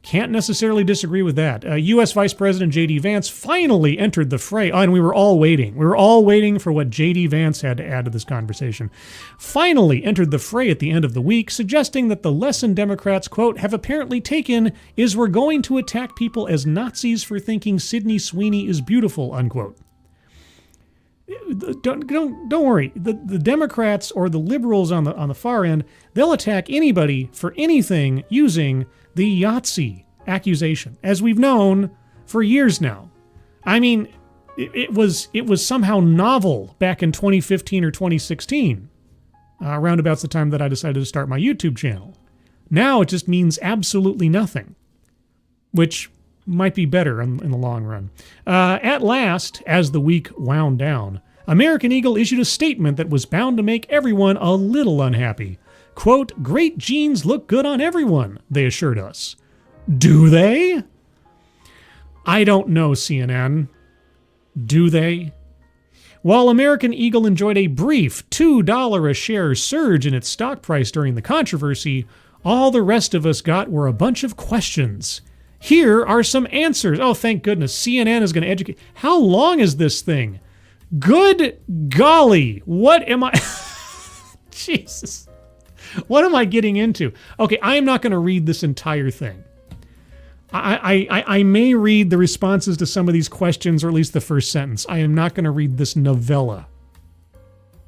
can't necessarily disagree with that. U.S. Vice President J.D. Vance finally entered the fray. Oh, and we were all waiting. We were all waiting for what J.D. Vance had to add to this conversation. Finally entered the fray at the end of the week, suggesting that the lesson Democrats, quote, have apparently taken is we're going to attack people as Nazis for thinking Sydney Sweeney is beautiful, unquote. Don't worry. The Democrats or the liberals on the far end, they'll attack anybody for anything using the Yahtzee accusation, as we've known for years now. I mean, it was somehow novel back in 2015 or 2016, roundabouts the time that I decided to start my YouTube channel. Now it just means absolutely nothing, which might be better in the long run. At last, as the week wound down, American Eagle issued a statement that was bound to make everyone a little unhappy. Quote, "Great jeans look good on everyone," they assured us. Do they? I don't know, CNN. Do they? While American Eagle enjoyed a brief $2 a share surge in its stock price during the controversy, all the rest of us got were a bunch of questions. Here are some answers. Oh, thank goodness. CNN is going to educate. How long is this thing? Good golly. What am I... Jesus. What am I getting into? Okay, I am not going to read this entire thing. I may read the responses to some of these questions, or at least the first sentence. I am not going to read this novella,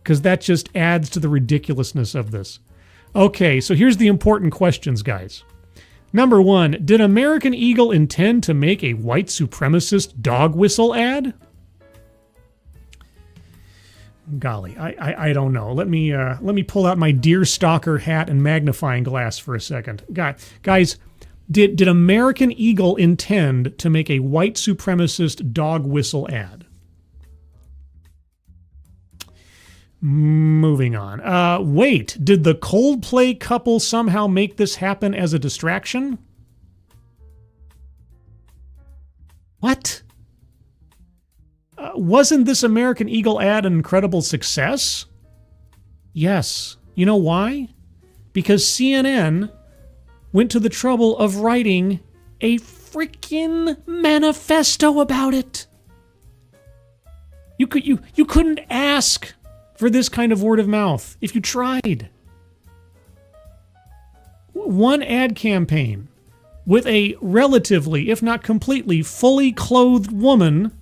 because that just adds to the ridiculousness of this. Okay, so here's the important questions, guys. Number 1, did American Eagle intend to make a white supremacist dog whistle ad? Golly, I don't know. Let me pull out my deer stalker hat and magnifying glass for a second. Guys, did American Eagle intend to make a white supremacist dog whistle ad? Moving on. Wait, did the Coldplay couple somehow make this happen as a distraction? What? Wasn't this American Eagle ad an incredible success? Yes. You know why? Because CNN went to the trouble of writing a freaking manifesto about it. You couldn't ask for this kind of word of mouth if you tried. One ad campaign with a relatively, if not completely, fully clothed woman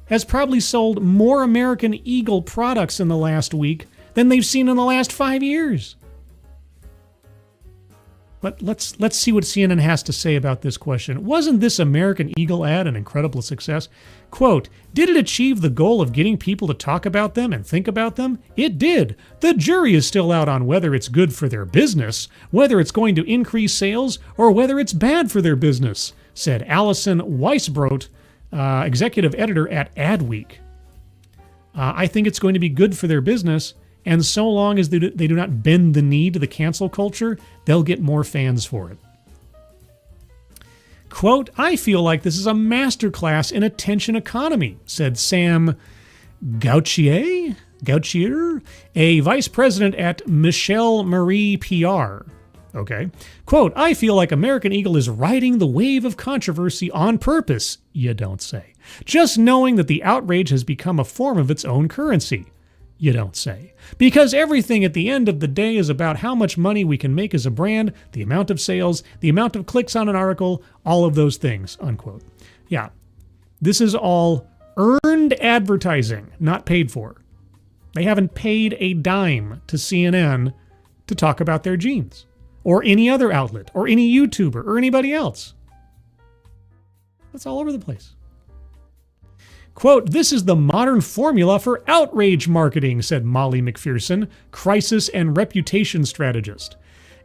has probably sold more American Eagle products in the last week than they've seen in the last 5 years. But let's see what CNN has to say about this question. Wasn't this American Eagle ad an incredible success? Quote, did it achieve the goal of getting people to talk about them and think about them? It did. The jury is still out on whether it's good for their business, whether it's going to increase sales, or whether it's bad for their business, said Allison Weisbrot, executive editor at Adweek. I think it's going to be good for their business, and so long as they do not bend the knee to the cancel culture, they'll get more fans for it. Quote, I feel like this is a masterclass in attention economy, said Sam Gauthier, a vice president at Michelle Marie PR. Okay. Quote, I feel like American Eagle is riding the wave of controversy on purpose, you don't say. Just knowing that the outrage has become a form of its own currency. You don't say. Because everything at the end of the day is about how much money we can make as a brand, the amount of sales, the amount of clicks on an article, all of those things, unquote. Yeah, this is all earned advertising, not paid for. They haven't paid a dime to CNN to talk about their jeans, or any other outlet, or any YouTuber, or anybody else. That's all over the place. Quote, this is the modern formula for outrage marketing, said Molly McPherson, crisis and reputation strategist.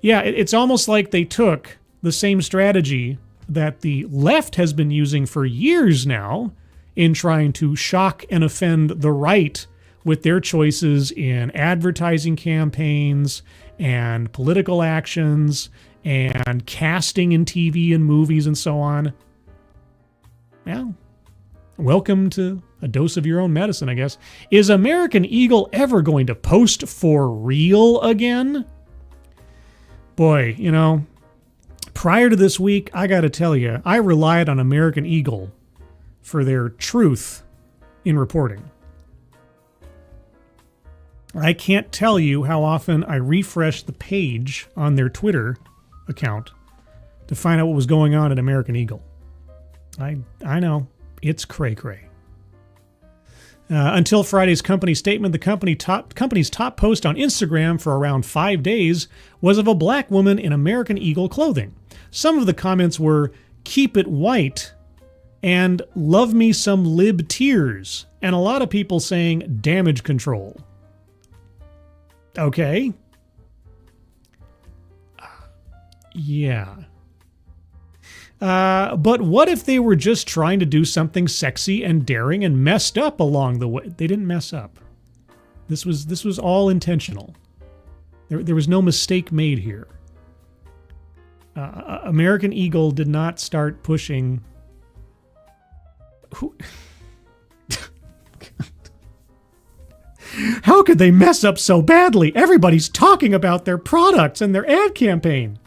Yeah, it's almost like they took the same strategy that the left has been using for years now in trying to shock and offend the right with their choices in advertising campaigns and political actions and casting in TV and movies and so on. Well, welcome to a dose of your own medicine, I guess. Is American Eagle ever going to post for real again? Boy, you know, prior to this week, I got to tell you, I relied on American Eagle for their truth in reporting. I can't tell you how often I refreshed the page on their Twitter account to find out what was going on at American Eagle. I know. It's cray-cray. Until Friday's company statement, the company's top post on Instagram for around 5 days was of a black woman in American Eagle clothing. Some of the comments were, keep it white and love me some lib tears. And a lot of people saying damage control. Okay. Yeah. But what if they were just trying to do something sexy and daring and messed up along the way? They didn't mess up. This was all intentional. There was no mistake made here. American Eagle did not start pushing. How could they mess up so badly? Everybody's talking about their products and their ad campaign.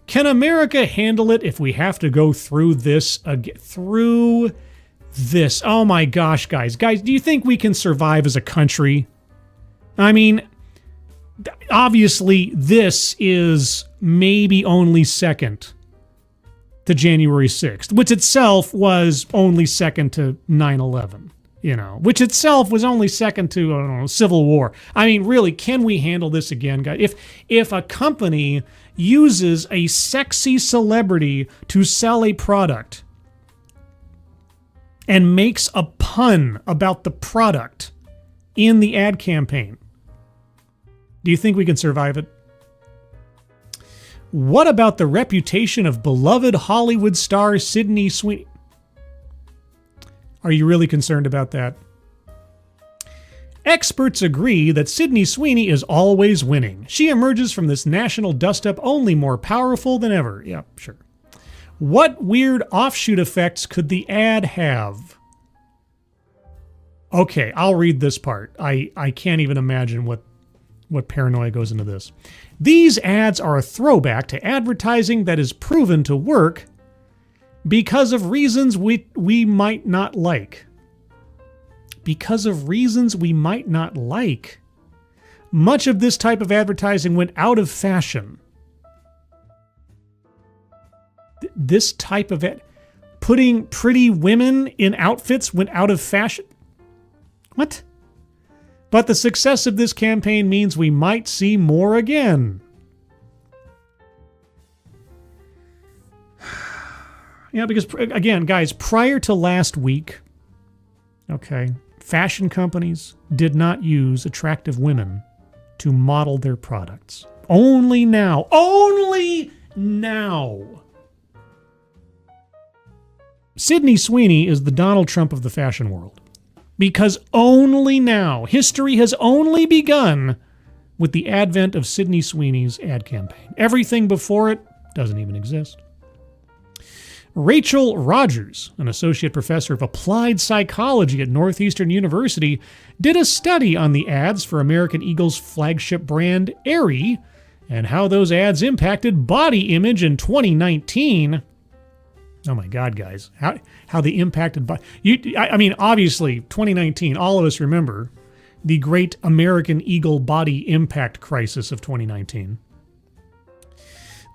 Can America handle it if we have to go through this again? Through this. Oh my gosh, guys. Guys, do you think we can survive as a country? I mean, obviously, this is maybe only second to January 6th, which itself was only second to 9/11. You know, which itself was only second to, I don't know, Civil War. I mean, really, can we handle this again, guys? If a company uses a sexy celebrity to sell a product and makes a pun about the product in the ad campaign, do you think we can survive it? What about the reputation of beloved Hollywood star Sydney Sweeney? Are you really concerned about that? Experts agree that Sydney Sweeney is always winning. She emerges from this national dust-up only more powerful than ever. Yeah, sure. What weird offshoot effects could the ad have? Okay, I'll read this part. I can't even imagine what paranoia goes into this. These ads are a throwback to advertising that is proven to work because of reasons we might not like. Because of reasons we might not like. Much of this type of advertising went out of fashion. This type of putting pretty women in outfits went out of fashion. What? But the success of this campaign means we might see more again. Yeah, because, again, guys, prior to last week, okay, fashion companies did not use attractive women to model their products. Only now. Only now. Sydney Sweeney is the Donald Trump of the fashion world. Because only now, history has only begun with the advent of Sydney Sweeney's ad campaign. Everything before it doesn't even exist. Rachel Rogers, an associate professor of applied psychology at Northeastern University, did a study on the ads for American Eagle's flagship brand, Aerie, and how those ads impacted body image in 2019. Oh my God, guys. How they impacted body... I mean, obviously, 2019, all of us remember the great American Eagle body impact crisis of 2019.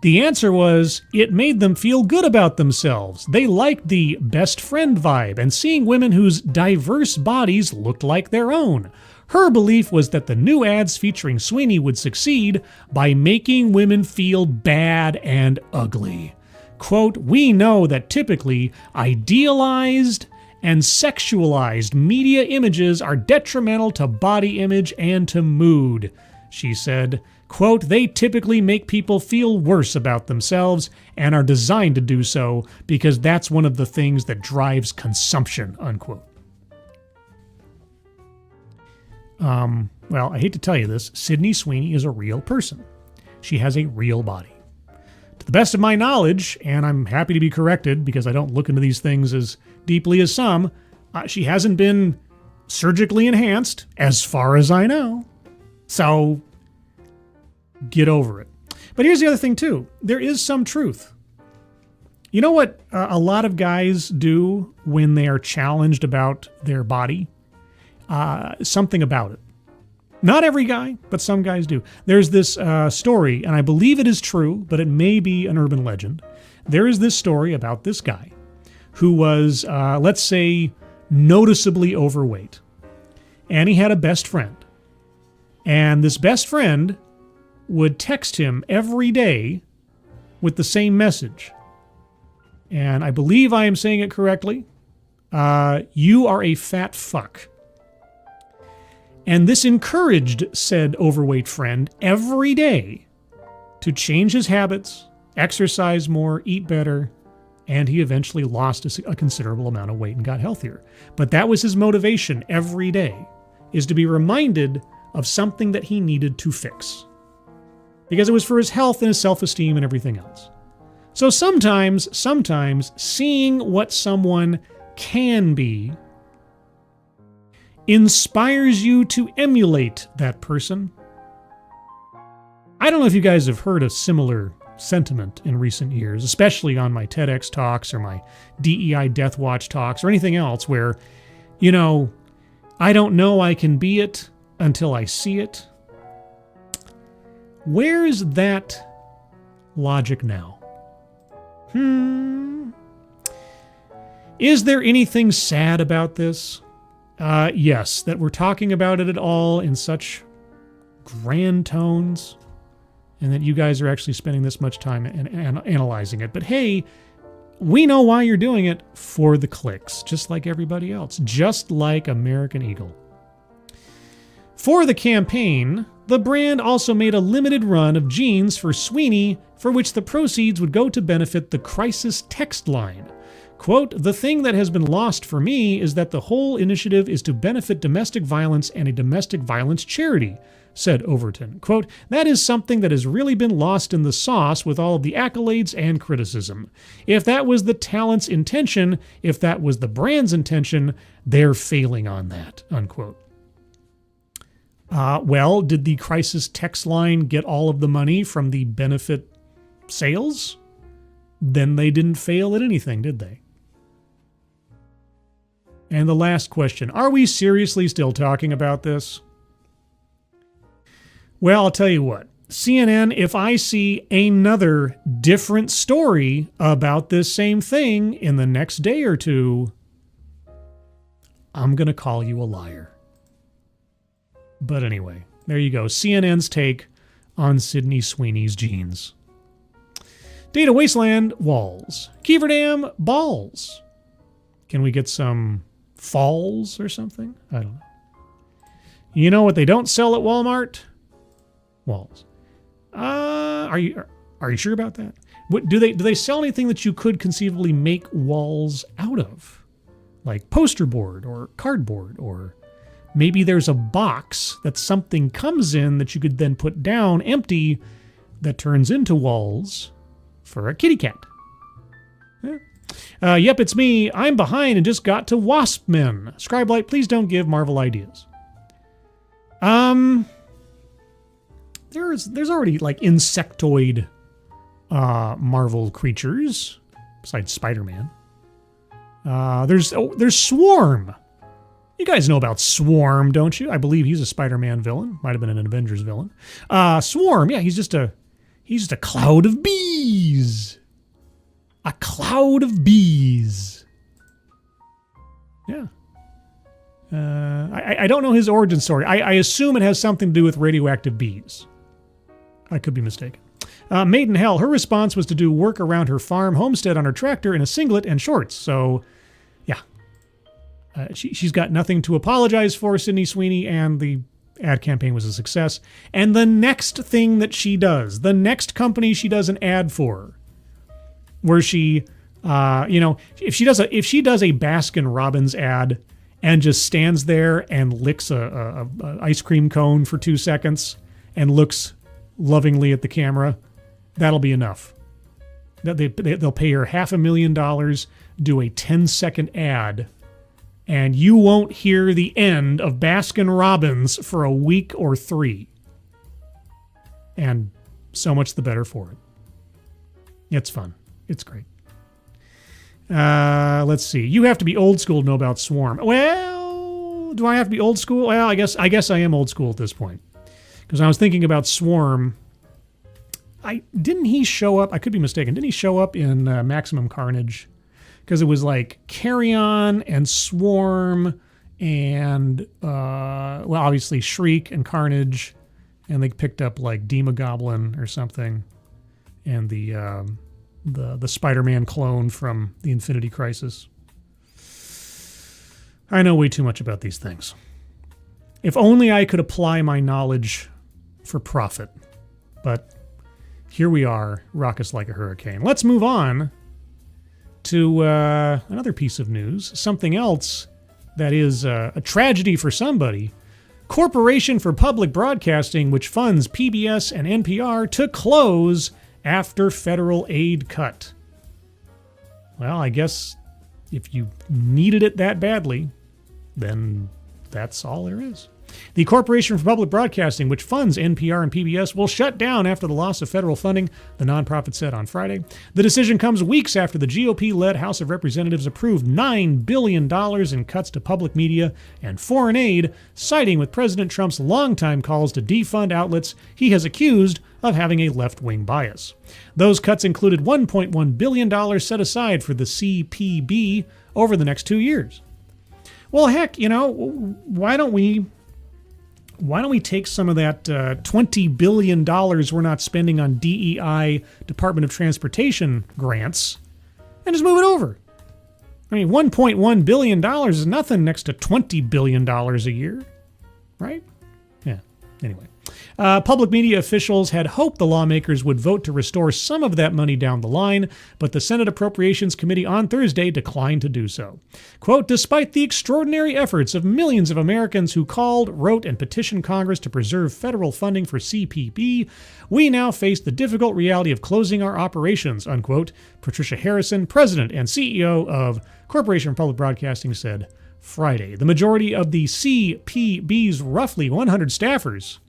The answer was, it made them feel good about themselves. They liked the best friend vibe and seeing women whose diverse bodies looked like their own. Her belief was that the new ads featuring Sweeney would succeed by making women feel bad and ugly. Quote, we know that typically idealized and sexualized media images are detrimental to body image and to mood, she said. Quote, they typically make people feel worse about themselves and are designed to do so because that's one of the things that drives consumption, unquote. Well, I hate to tell you this, Sydney Sweeney is a real person. She has a real body. To the best of my knowledge, and I'm happy to be corrected because I don't look into these things as deeply as some, she hasn't been surgically enhanced, as far as I know. So... get over it. But here's the other thing, too. There is some truth. You know what a lot of guys do when they are challenged about their body? Something about it. Not every guy, but some guys do. There's this story, and I believe it is true, but it may be an urban legend. There is this story about this guy who was, let's say, noticeably overweight. And he had a best friend. And this best friend would text him every day with the same message. And I believe I am saying it correctly. You are a fat fuck. And this encouraged said overweight friend every day to change his habits, exercise more, eat better, and he eventually lost a considerable amount of weight and got healthier. But that was his motivation every day, is to be reminded of something that he needed to fix. Because it was for his health and his self-esteem and everything else. So sometimes seeing what someone can be inspires you to emulate that person. I don't know if you guys have heard a similar sentiment in recent years, especially on my TEDx talks or my DEI Death Watch talks or anything else where, I don't know I can be it until I see it. Where's that logic now? Is there anything sad about this? Yes, that we're talking about it at all in such grand tones, and that you guys are actually spending this much time and analyzing it. But hey, we know why you're doing it, for the clicks, just like everybody else, just like American Eagle. For the campaign, the brand also made a limited run of jeans for Sweeney, for which the proceeds would go to benefit the crisis text line. Quote, "The thing that has been lost for me is that the whole initiative is to benefit domestic violence and a domestic violence charity," said Overton. Quote, "That is something that has really been lost in the sauce with all of the accolades and criticism. If that was the talent's intention, if that was the brand's intention, they're failing on that," unquote. Well, did the crisis text line get all of the money from the benefit sales? Then they didn't fail at anything, did they? And the last question, are we seriously still talking about this? Well, I'll tell you what. CNN, if I see another different story about this same thing in the next day or two, I'm going to call you a liar. But anyway, there you go. CNN's take on Sydney Sweeney's jeans. Data Wasteland, walls. Keeverdam, balls. Can we get some falls or something? I don't know. You know what they don't sell at Walmart? Walls. Are you sure about that? What do they sell anything that you could conceivably make walls out of? Like poster board or cardboard, or maybe there's a box that something comes in that you could then put down empty that turns into walls for a kitty cat. Yeah. Yep, it's me. I'm behind and just got to Waspmen. Scribelight, please don't give Marvel ideas. There's already like insectoid Marvel creatures besides Spider-Man. There's Swarm. You guys know about Swarm, don't you? I believe he's a Spider-Man villain. Might have been an Avengers villain. Swarm, yeah, he's just a cloud of bees. A cloud of bees. Yeah. I don't know his origin story. I assume it has something to do with radioactive bees. I could be mistaken. Maiden Hell, her response was to do work around her farm homestead on her tractor in a singlet and shorts. So, yeah. She's got nothing to apologize for, Sydney Sweeney, and the ad campaign was a success. And the next thing that she does, the next company she does an ad for, where she, if she does a Baskin Robbins ad and just stands there and licks a ice cream cone for 2 seconds and looks lovingly at the camera, that'll be enough. They'll pay her $500,000, do a 10-second ad, and you won't hear the end of Baskin Robbins for a week or 3. And so much the better for it. It's fun. It's great. Let's see. You have to be old school to know about Swarm. Well, do I have to be old school? Well, I guess I am old school at this point. Because I was thinking about Swarm. Didn't he show up? I could be mistaken. Didn't he show up in Maximum Carnage? Because it was like Carrion and Swarm and, obviously Shriek and Carnage. And they picked up like Demogoblin or something. and the Spider-Man clone from the Infinity Crisis. I know way too much about these things. If only I could apply my knowledge for profit. But here we are, raucous like a hurricane. Let's move on to another piece of news. Something else that is a tragedy for somebody. Corporation for Public Broadcasting, which funds PBS and NPR, to close after federal aid cut. Well, I guess if you needed it that badly, then that's all there is. The Corporation for Public Broadcasting, which funds NPR and PBS, will shut down after the loss of federal funding, the nonprofit said on Friday. The decision comes weeks after the GOP-led House of Representatives approved $9 billion in cuts to public media and foreign aid, siding with President Trump's longtime calls to defund outlets he has accused of having a left-wing bias. Those cuts included $1.1 billion set aside for the CPB over the next 2 years. Well, heck, why don't we take some of that $20 billion we're not spending on DEI, Department of Transportation grants, and just move it over? I mean, $1.1 billion is nothing next to $20 billion a year, right? Yeah, anyway. Public media officials had hoped the lawmakers would vote to restore some of that money down the line, but the Senate Appropriations Committee on Thursday declined to do so. Quote, despite the extraordinary efforts of millions of Americans who called, wrote, and petitioned Congress to preserve federal funding for CPB, we now face the difficult reality of closing our operations, unquote, Patricia Harrison, president and CEO of Corporation for Public Broadcasting, said Friday. The majority of the CPB's roughly 100 staffers,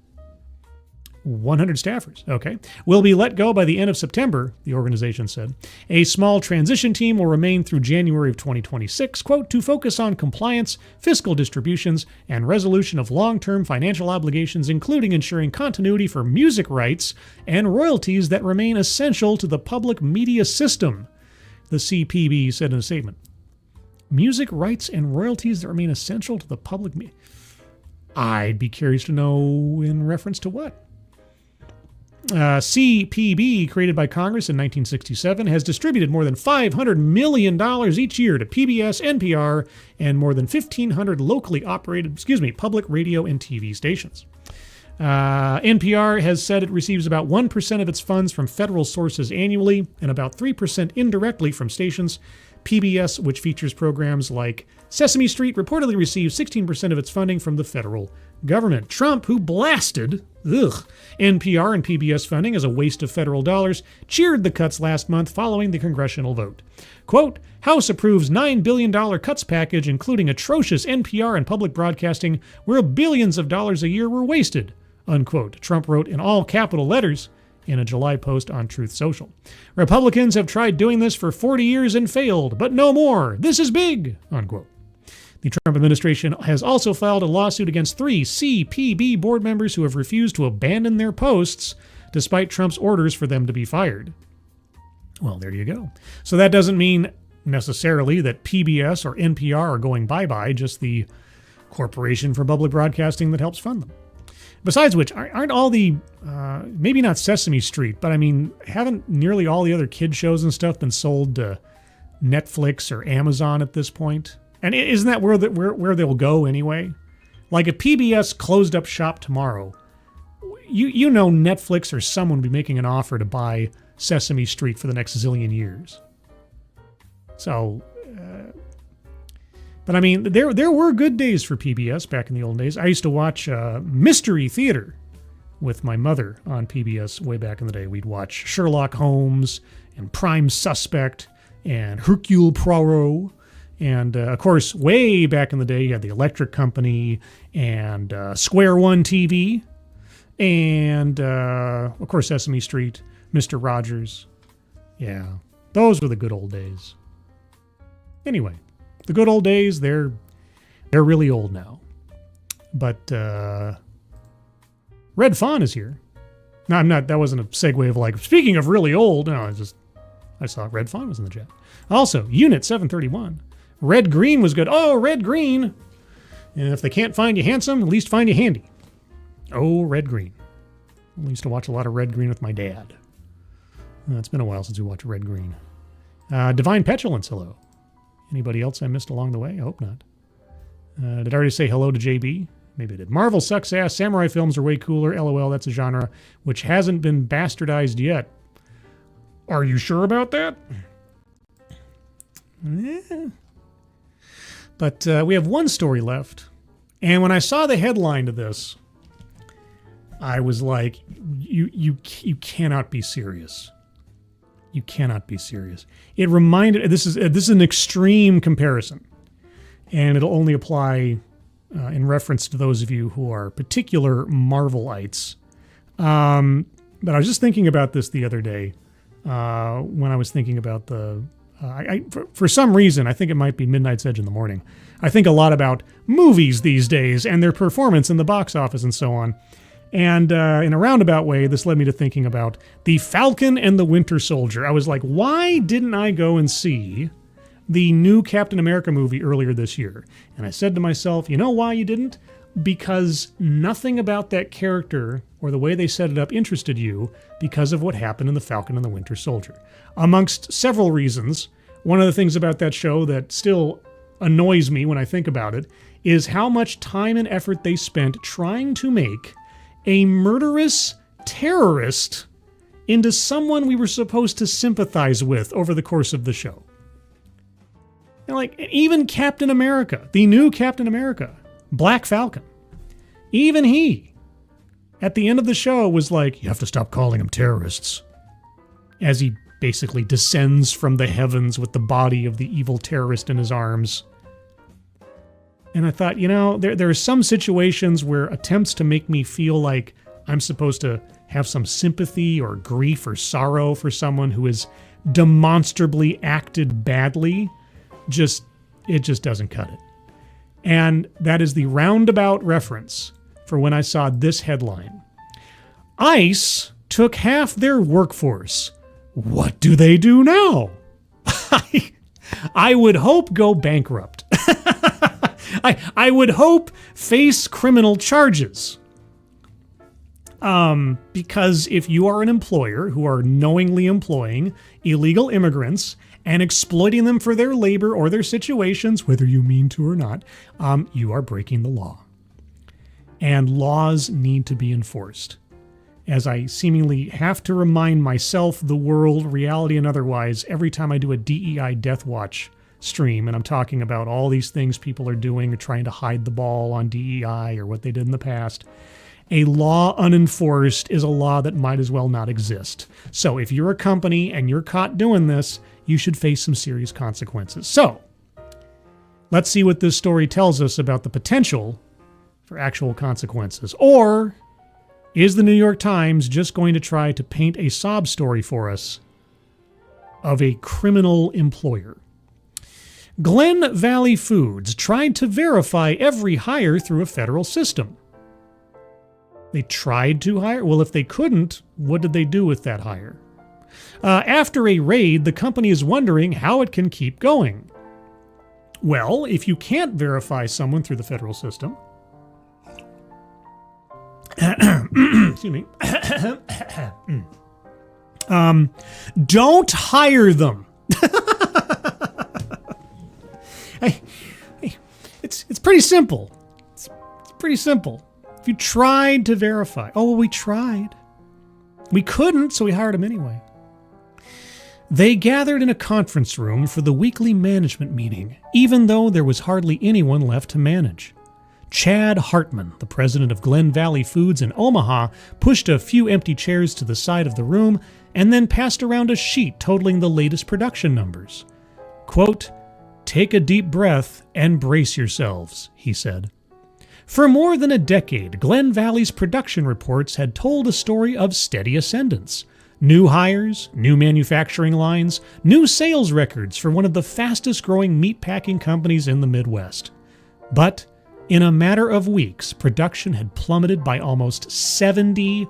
okay, will be let go by the end of September, the organization said. A small transition team will remain through January of 2026, quote, to focus on compliance, fiscal distributions, and resolution of long-term financial obligations, including ensuring continuity for music rights and royalties that remain essential to the public media system, the CPB said in a statement. Music rights and royalties that remain essential to the public media. I'd be curious to know in reference to what. CPB, created by Congress in 1967, has distributed more than $500 million each year to PBS, NPR, and more than 1,500 locally operated, public radio and TV stations. NPR has said it receives about 1% of its funds from federal sources annually and about 3% indirectly from stations. PBS, which features programs like Sesame Street, reportedly receives 16% of its funding from the federal government. Trump, who blasted NPR and PBS funding as a waste of federal dollars, cheered the cuts last month following the congressional vote. Quote, House approves $9 billion cuts package, including atrocious NPR and public broadcasting, where billions of dollars a year were wasted, unquote, Trump wrote in all capital letters in a July post on Truth Social. Republicans have tried doing this for 40 years and failed, but no more. This is big, unquote. The Trump administration has also filed a lawsuit against 3 CPB board members who have refused to abandon their posts despite Trump's orders for them to be fired. Well, there you go. So that doesn't mean necessarily that PBS or NPR are going bye-bye, just the Corporation for Public Broadcasting that helps fund them. Besides which, aren't all the, maybe not Sesame Street, but I mean, haven't nearly all the other kid shows and stuff been sold to Netflix or Amazon at this point? And isn't that where they'll go anyway? Like if PBS closed up shop tomorrow, you know Netflix or someone would be making an offer to buy Sesame Street for the next zillion years. So, but I mean, there were good days for PBS back in the old days. I used to watch Mystery Theater with my mother on PBS way back in the day. We'd watch Sherlock Holmes and Prime Suspect and Hercule Poirot. And, of course, way back in the day, you had the Electric Company and Square One TV. And, of course, Sesame Street, Mr. Rogers. Yeah, those were the good old days. Anyway, the good old days, they're really old now. But Red Fawn is here. No, I'm not. That wasn't a segue of like, speaking of really old. No, I saw Red Fawn was in the chat. Also, Unit 731. Red Green was good. Oh, Red Green. And if they can't find you handsome, at least find you handy. Oh, Red Green. I used to watch a lot of Red Green with my dad. It's been a while since we watched Red Green. Divine Petulance, hello. Anybody else I missed along the way? I hope not. Did I already say hello to JB? Maybe I did. Marvel sucks ass. Samurai films are way cooler. LOL, that's a genre which hasn't been bastardized yet. Are you sure about that? But we have one story left. And when I saw the headline to this, I was like, you cannot be serious. You cannot be serious. It reminded, this is an extreme comparison. And it'll only apply in reference to those of you who are particular Marvelites. But I was just thinking about this the other day when I was thinking about for some reason, I think it might be Midnight's Edge in the morning. I think a lot about movies these days and their performance in the box office and so on. And in a roundabout way, this led me to thinking about The Falcon and the Winter Soldier. I was like, why didn't I go and see the new Captain America movie earlier this year? And I said to myself, you know why you didn't? Because nothing about that character or the way they set it up interested you because of what happened in The Falcon and the Winter Soldier. Amongst several reasons, one of the things about that show that still annoys me when I think about it is how much time and effort they spent trying to make a murderous terrorist into someone we were supposed to sympathize with over the course of the show. And like, even Captain America, the new Captain America, Black Falcon, even he, at the end of the show, was like, you have to stop calling them terrorists. As he basically descends from the heavens with the body of the evil terrorist in his arms. And I thought, there are some situations where attempts to make me feel like I'm supposed to have some sympathy or grief or sorrow for someone who has demonstrably acted badly, it just doesn't cut it. And that is the roundabout reference for when I saw this headline. ICE took half their workforce. What do they do now? I would hope go bankrupt. I would hope face criminal charges. Because if you are an employer who are knowingly employing illegal immigrants and exploiting them for their labor or their situations, whether you mean to or not, you are breaking the law. And laws need to be enforced. As I seemingly have to remind myself, the world, reality, and otherwise, every time I do a DEI Death Watch stream, and I'm talking about all these things people are doing or trying to hide the ball on DEI or what they did in the past, a law unenforced is a law that might as well not exist. So if you're a company and you're caught doing this, you should face some serious consequences. So let's see what this story tells us about the potential for actual consequences. Or is the New York Times just going to try to paint a sob story for us of a criminal employer? Glen Valley Foods tried to verify every hire through a federal system. They tried to hire? Well, if they couldn't, what did they do with that hire? After a raid, the company is wondering how it can keep going. Well, if you can't verify someone through the federal system, excuse me, don't hire them. It's pretty simple. It's pretty simple. If you tried to verify, oh, well, we tried. We couldn't, so we hired them anyway. They gathered in a conference room for the weekly management meeting, even though there was hardly anyone left to manage. Chad Hartman, the president of Glen Valley Foods in Omaha, pushed a few empty chairs to the side of the room and then passed around a sheet totaling the latest production numbers. Quote, "Take a deep breath and brace yourselves," he said. For more than a decade, Glen Valley's production reports had told a story of steady ascendance. New hires, new manufacturing lines, new sales records for one of the fastest-growing meatpacking companies in the Midwest. But in a matter of weeks, production had plummeted by almost 70%.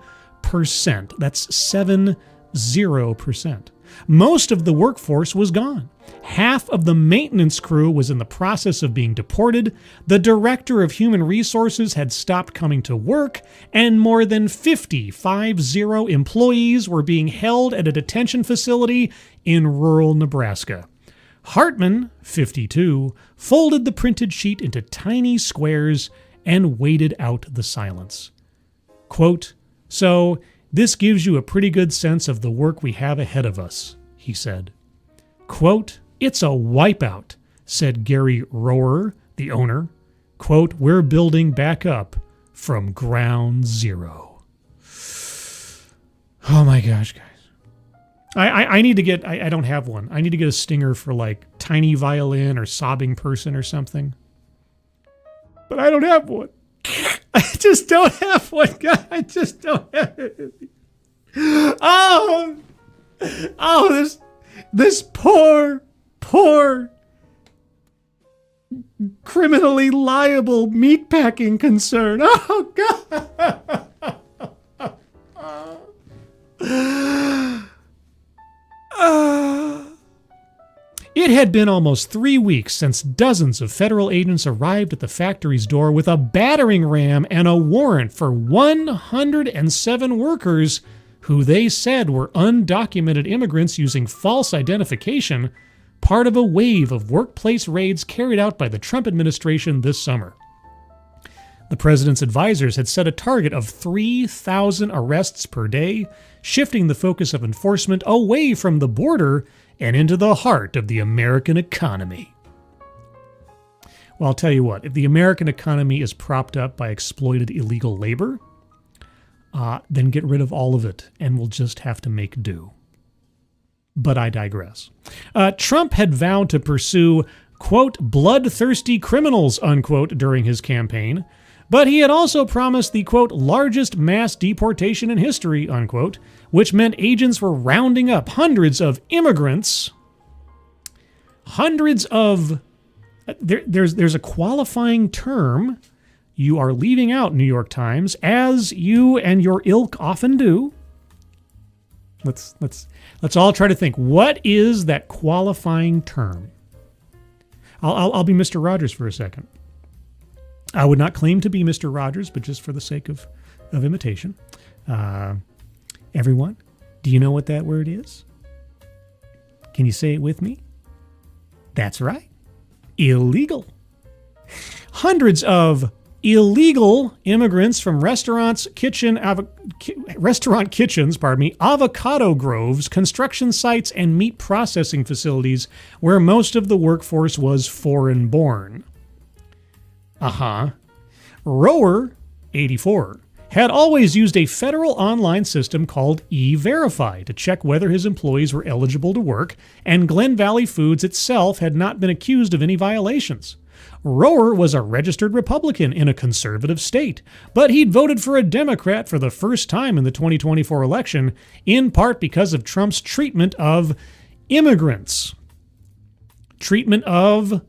That's 70%. Most of the workforce was gone. Half of the maintenance crew was in the process of being deported, the director of human resources had stopped coming to work, and more than 50 employees were being held at a detention facility in rural Nebraska. Hartman, 52, folded the printed sheet into tiny squares and waited out the silence. Quote, "So, this gives you a pretty good sense of the work we have ahead of us," he said. Quote, "It's a wipeout," said Gary Rohrer, the owner. Quote, "We're building back up from ground zero." Oh my gosh, guys. I need to get, I don't have one. I need to get a stinger for like tiny violin or sobbing person or something. But I don't have one. I just don't have one, guys. I just don't have it. Oh, this poor criminally liable meatpacking concern. Oh, God. It had been almost 3 weeks since dozens of federal agents arrived at the factory's door with a battering ram and a warrant for 107 workers who they said were undocumented immigrants using false identification, part of a wave of workplace raids carried out by the Trump administration this summer. The president's advisors had set a target of 3,000 arrests per day, shifting the focus of enforcement away from the border and into the heart of the American economy. Well, I'll tell you what, if the American economy is propped up by exploited illegal labor, then get rid of all of it and we'll just have to make do. But I digress. Trump had vowed to pursue, quote, bloodthirsty criminals, unquote, during his campaign, but he had also promised the, quote, largest mass deportation in history, unquote, which meant agents were rounding up hundreds of immigrants. There's a qualifying term you are leaving out, New York Times, as you and your ilk often do. Let's all try to think. What is that qualifying term? I'll be Mr. Rogers for a second. I would not claim to be Mr. Rogers, but just for the sake of imitation. Everyone, do you know what that word is? Can you say it with me? That's right. Illegal. Hundreds of illegal immigrants from restaurant kitchens, avocado groves, construction sites, and meat processing facilities where most of the workforce was foreign-born. Rohrer, 84, had always used a federal online system called E-Verify to check whether his employees were eligible to work, and Glen Valley Foods itself had not been accused of any violations. Rohrer was a registered Republican in a conservative state, but he'd voted for a Democrat for the first time in the 2024 election, in part because of Trump's treatment of immigrants. Treatment of,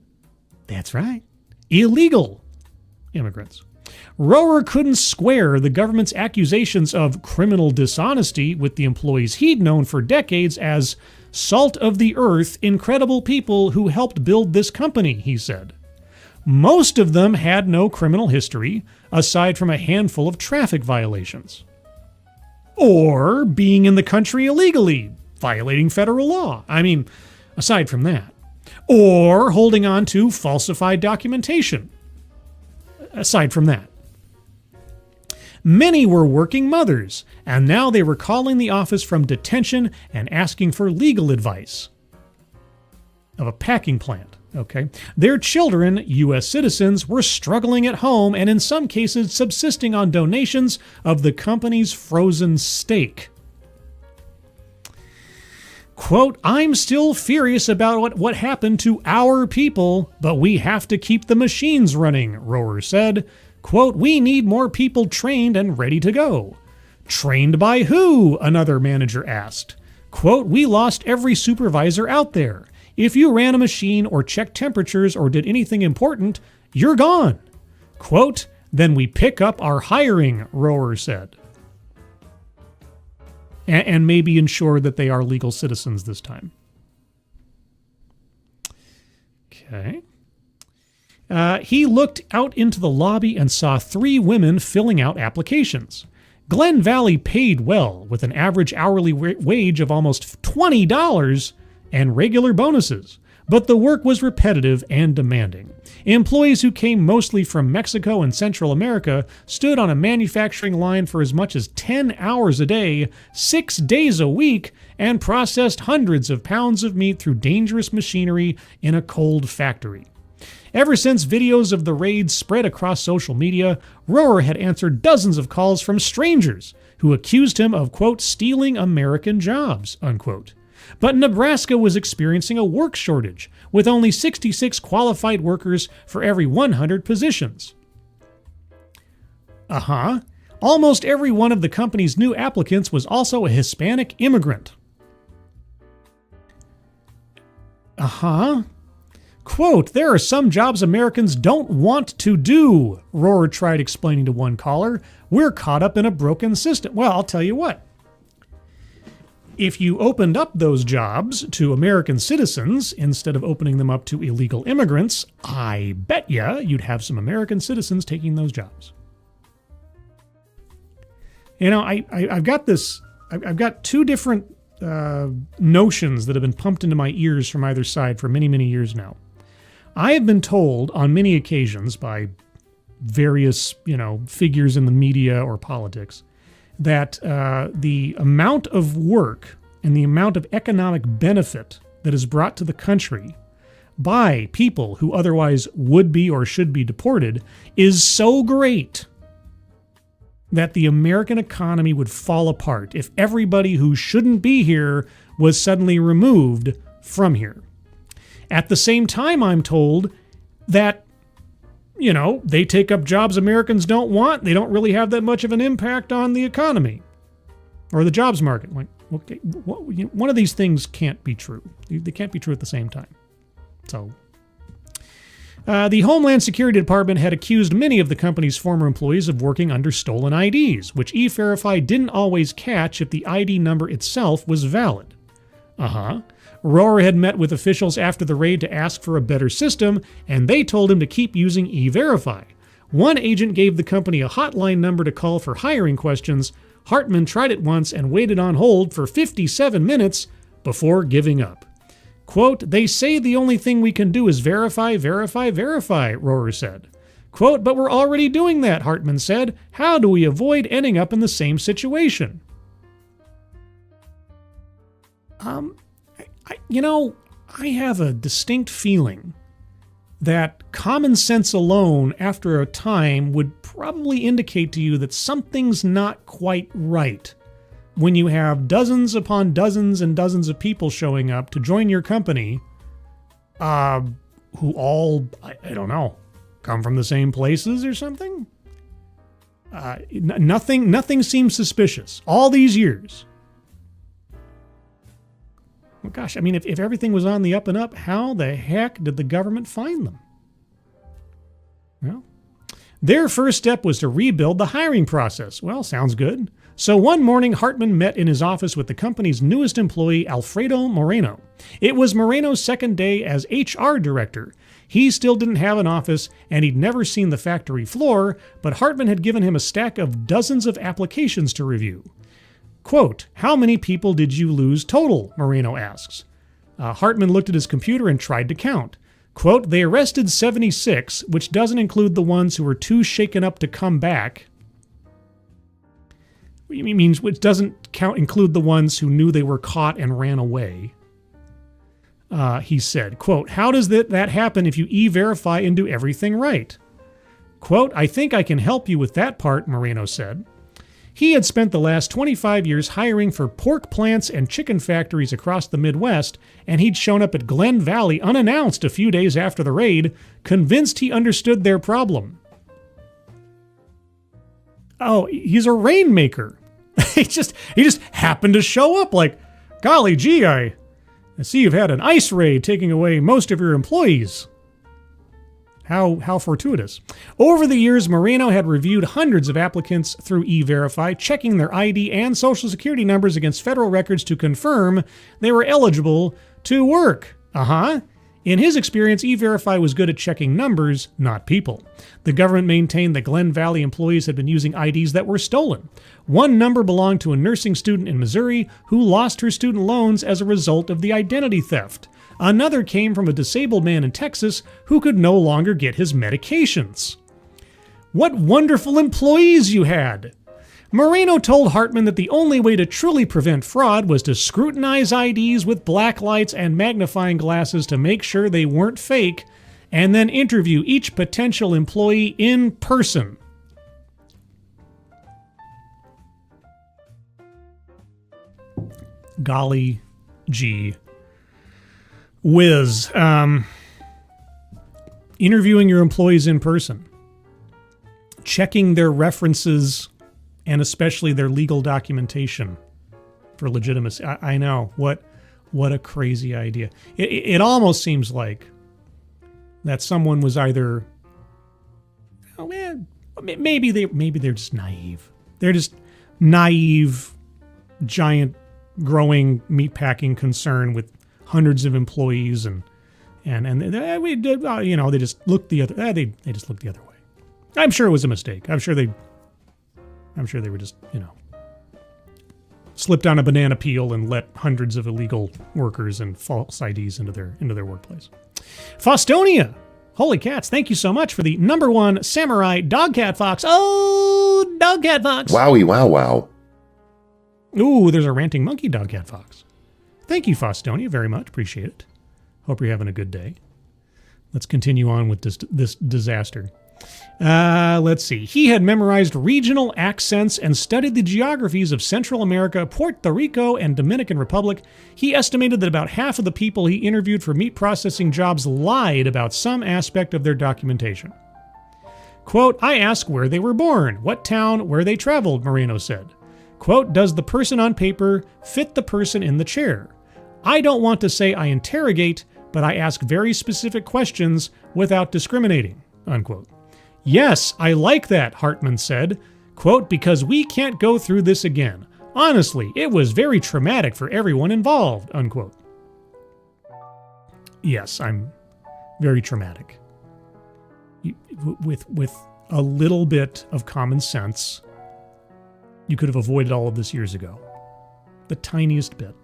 that's right, illegal immigrants. Rohrer couldn't square the government's accusations of criminal dishonesty with the employees he'd known for decades as salt of the earth, incredible people who helped build this company, he said. Most of them had no criminal history, aside from a handful of traffic violations. Or being in the country illegally, violating federal law. Aside from that. Or holding on to falsified documentation. Aside from that. Many were working mothers, and now they were calling the office from detention and asking for legal advice. Of a packing plant. Okay. Their children, U.S. citizens, were struggling at home and in some cases subsisting on donations of the company's frozen steak. Quote, I'm still furious about what happened to our people, but we have to keep the machines running, Rohrer said. Quote, we need more people trained and ready to go. Trained by who? Another manager asked. Quote, we lost every supervisor out there. If you ran a machine or checked temperatures or did anything important, you're gone. Quote, then we pick up our hiring, Rohrer said. and maybe ensure that they are legal citizens this time. Okay. He looked out into the lobby and saw 3 women filling out applications. Glen Valley paid well, with an average hourly wage of almost $20 and regular bonuses. But the work was repetitive and demanding. Employees who came mostly from Mexico and Central America stood on a manufacturing line for as much as 10 hours a day, 6 days a week, and processed hundreds of pounds of meat through dangerous machinery in a cold factory. Ever since videos of the raids spread across social media, Rohrer had answered dozens of calls from strangers who accused him of, quote, stealing American jobs, unquote. But Nebraska was experiencing a work shortage, with only 66 qualified workers for every 100 positions. Almost every one of the company's new applicants was also a Hispanic immigrant. Quote, there are some jobs Americans don't want to do, Rohrer tried explaining to one caller. We're caught up in a broken system. Well, I'll tell you what. If you opened up those jobs to American citizens instead of opening them up to illegal immigrants, I bet you'd have some American citizens taking those jobs. You know, I've got 2 different notions that have been pumped into my ears from either side for many, many years now. I have been told on many occasions by various, figures in the media or politics that the amount of work and the amount of economic benefit that is brought to the country by people who otherwise would be or should be deported is so great that the American economy would fall apart if everybody who shouldn't be here was suddenly removed from here. At the same time, I'm told that, they take up jobs Americans don't want. They don't really have that much of an impact on the economy or the jobs market. Like, okay, one of these things can't be true. They can't be true at the same time. So, the Homeland Security Department had accused many of the company's former employees of working under stolen IDs, which E-Verify didn't always catch if the ID number itself was valid. Rohrer had met with officials after the raid to ask for a better system, and they told him to keep using E-Verify. One agent gave the company a hotline number to call for hiring questions. Hartman tried it once and waited on hold for 57 minutes before giving up. Quote, they say the only thing we can do is verify, Rohrer said. Quote, but we're already doing that, Hartman said. How do we avoid ending up in the same situation? I have a distinct feeling that common sense alone, after a time, would probably indicate to you that something's not quite right when you have dozens upon dozens and dozens of people showing up to join your company who all, I don't know, come from the same places or something. Nothing seems suspicious all these years. Well, gosh, I mean, if everything was on the up and up, how the heck did the government find them? Well, their first step was to rebuild the hiring process. Well, sounds good. So one morning, Hartman met in his office with the company's newest employee, Alfredo Moreno. It was Moreno's second day as HR director. He still didn't have an office, and he'd never seen the factory floor, but Hartman had given him a stack of dozens of applications to review. Quote, how many people did you lose total? Moreno asks. Hartman looked at his computer and tried to count. Quote, they arrested 76, which doesn't include the ones who were too shaken up to come back. It means which doesn't include the ones who knew they were caught and ran away. He said, quote, how does that happen if you E-Verify and do everything right? Quote, I think I can help you with that part, Moreno said. He had spent the last 25 years hiring for pork plants and chicken factories across the Midwest, and he'd shown up at Glen Valley unannounced a few days after the raid, convinced he understood their problem. Oh, he's a rainmaker. he just happened to show up like, golly gee, I see you've had an ice raid taking away most of your employees. How fortuitous. Over the years, Moreno had reviewed hundreds of applicants through E-Verify, checking their ID and social security numbers against federal records to confirm they were eligible to work. In his experience, E-Verify was good at checking numbers, not people. The government maintained that Glen Valley employees had been using IDs that were stolen. One number belonged to a nursing student in Missouri who lost her student loans as a result of the identity theft. Another came from a disabled man in Texas who could no longer get his medications. What wonderful employees you had! Moreno told Hartman that the only way to truly prevent fraud was to scrutinize IDs with black lights and magnifying glasses to make sure they weren't fake, and then interview each potential employee in person. Golly gee whiz. Interviewing your employees in person. Checking their references and especially their legal documentation for legitimacy. I know. What a crazy idea. It almost seems like that someone was either, maybe they're just naive. They're just naive, giant, growing meatpacking concern with hundreds of employees and they just looked the other. They just looked the other way. I'm sure it was a mistake. I'm sure they were just slipped on a banana peel and let hundreds of illegal workers and false IDs into their workplace. Faustonia, holy cats! Thank you so much for the #1 samurai DogCatFox. Oh, DogCatFox! Wowie, wow, wow. Ooh, there's a ranting monkey DogCatFox. Thank you, Faustonia, very much. Appreciate it. Hope you're having a good day. Let's continue on with this disaster. Let's see. He had memorized regional accents and studied the geographies of Central America, Puerto Rico, and Dominican Republic. He estimated that about half of the people he interviewed for meat processing jobs lied about some aspect of their documentation. Quote, I asked where they were born, what town, where they traveled, Moreno said. Quote, does the person on paper fit the person in the chair? I don't want to say I interrogate, but I ask very specific questions without discriminating, unquote. Yes, I like that, Hartman said. Quote, because we can't go through this again. Honestly, it was very traumatic for everyone involved, unquote. Yes, I'm very traumatic. With a little bit of common sense, you could have avoided all of this years ago. The tiniest bit.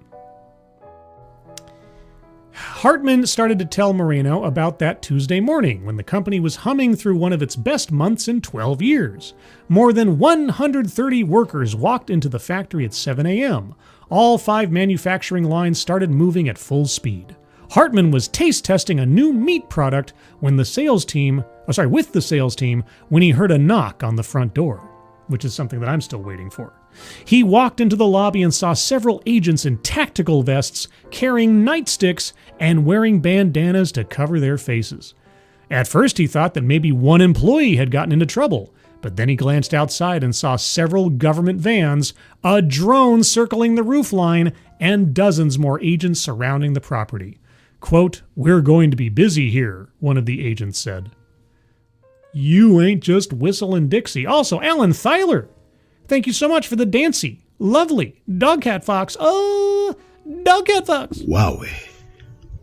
Hartman started to tell Moreno about that Tuesday morning when the company was humming through one of its best months in 12 years. More than 130 workers walked into the factory at 7 a.m. All 5 manufacturing lines started moving at full speed. Hartman was taste testing a new meat product with the sales team when he heard a knock on the front door, which is something that I'm still waiting for. He walked into the lobby and saw several agents in tactical vests carrying nightsticks and wearing bandanas to cover their faces. At first he thought that maybe one employee had gotten into trouble, but then he glanced outside and saw several government vans, a drone circling the roofline, and dozens more agents surrounding the property. Quote, we're going to be busy here, one of the agents said. You ain't just whistling Dixie. Also, Alan Thyler, thank you so much for the dancy, lovely DogCatFox. Oh, DogCatFox. Wowie.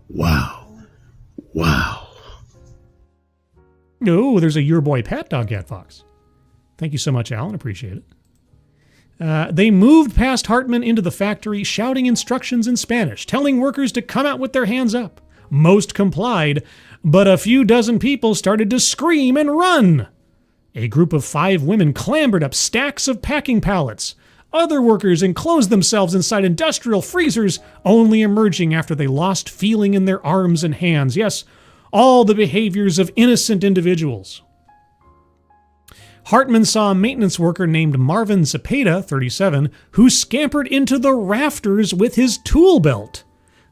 Wow. Wow. Oh, there's a Your Boy Pat DogCatFox. Thank you so much, Alan. Appreciate it. They moved past Hartman into the factory, shouting instructions in Spanish, telling workers to come out with their hands up. Most complied, but a few dozen people started to scream and run. A group of 5 women clambered up stacks of packing pallets. Other workers enclosed themselves inside industrial freezers, only emerging after they lost feeling in their arms and hands. Yes, all the behaviors of innocent individuals. Hartman saw a maintenance worker named Marvin Zepeda, 37, who scampered into the rafters with his tool belt.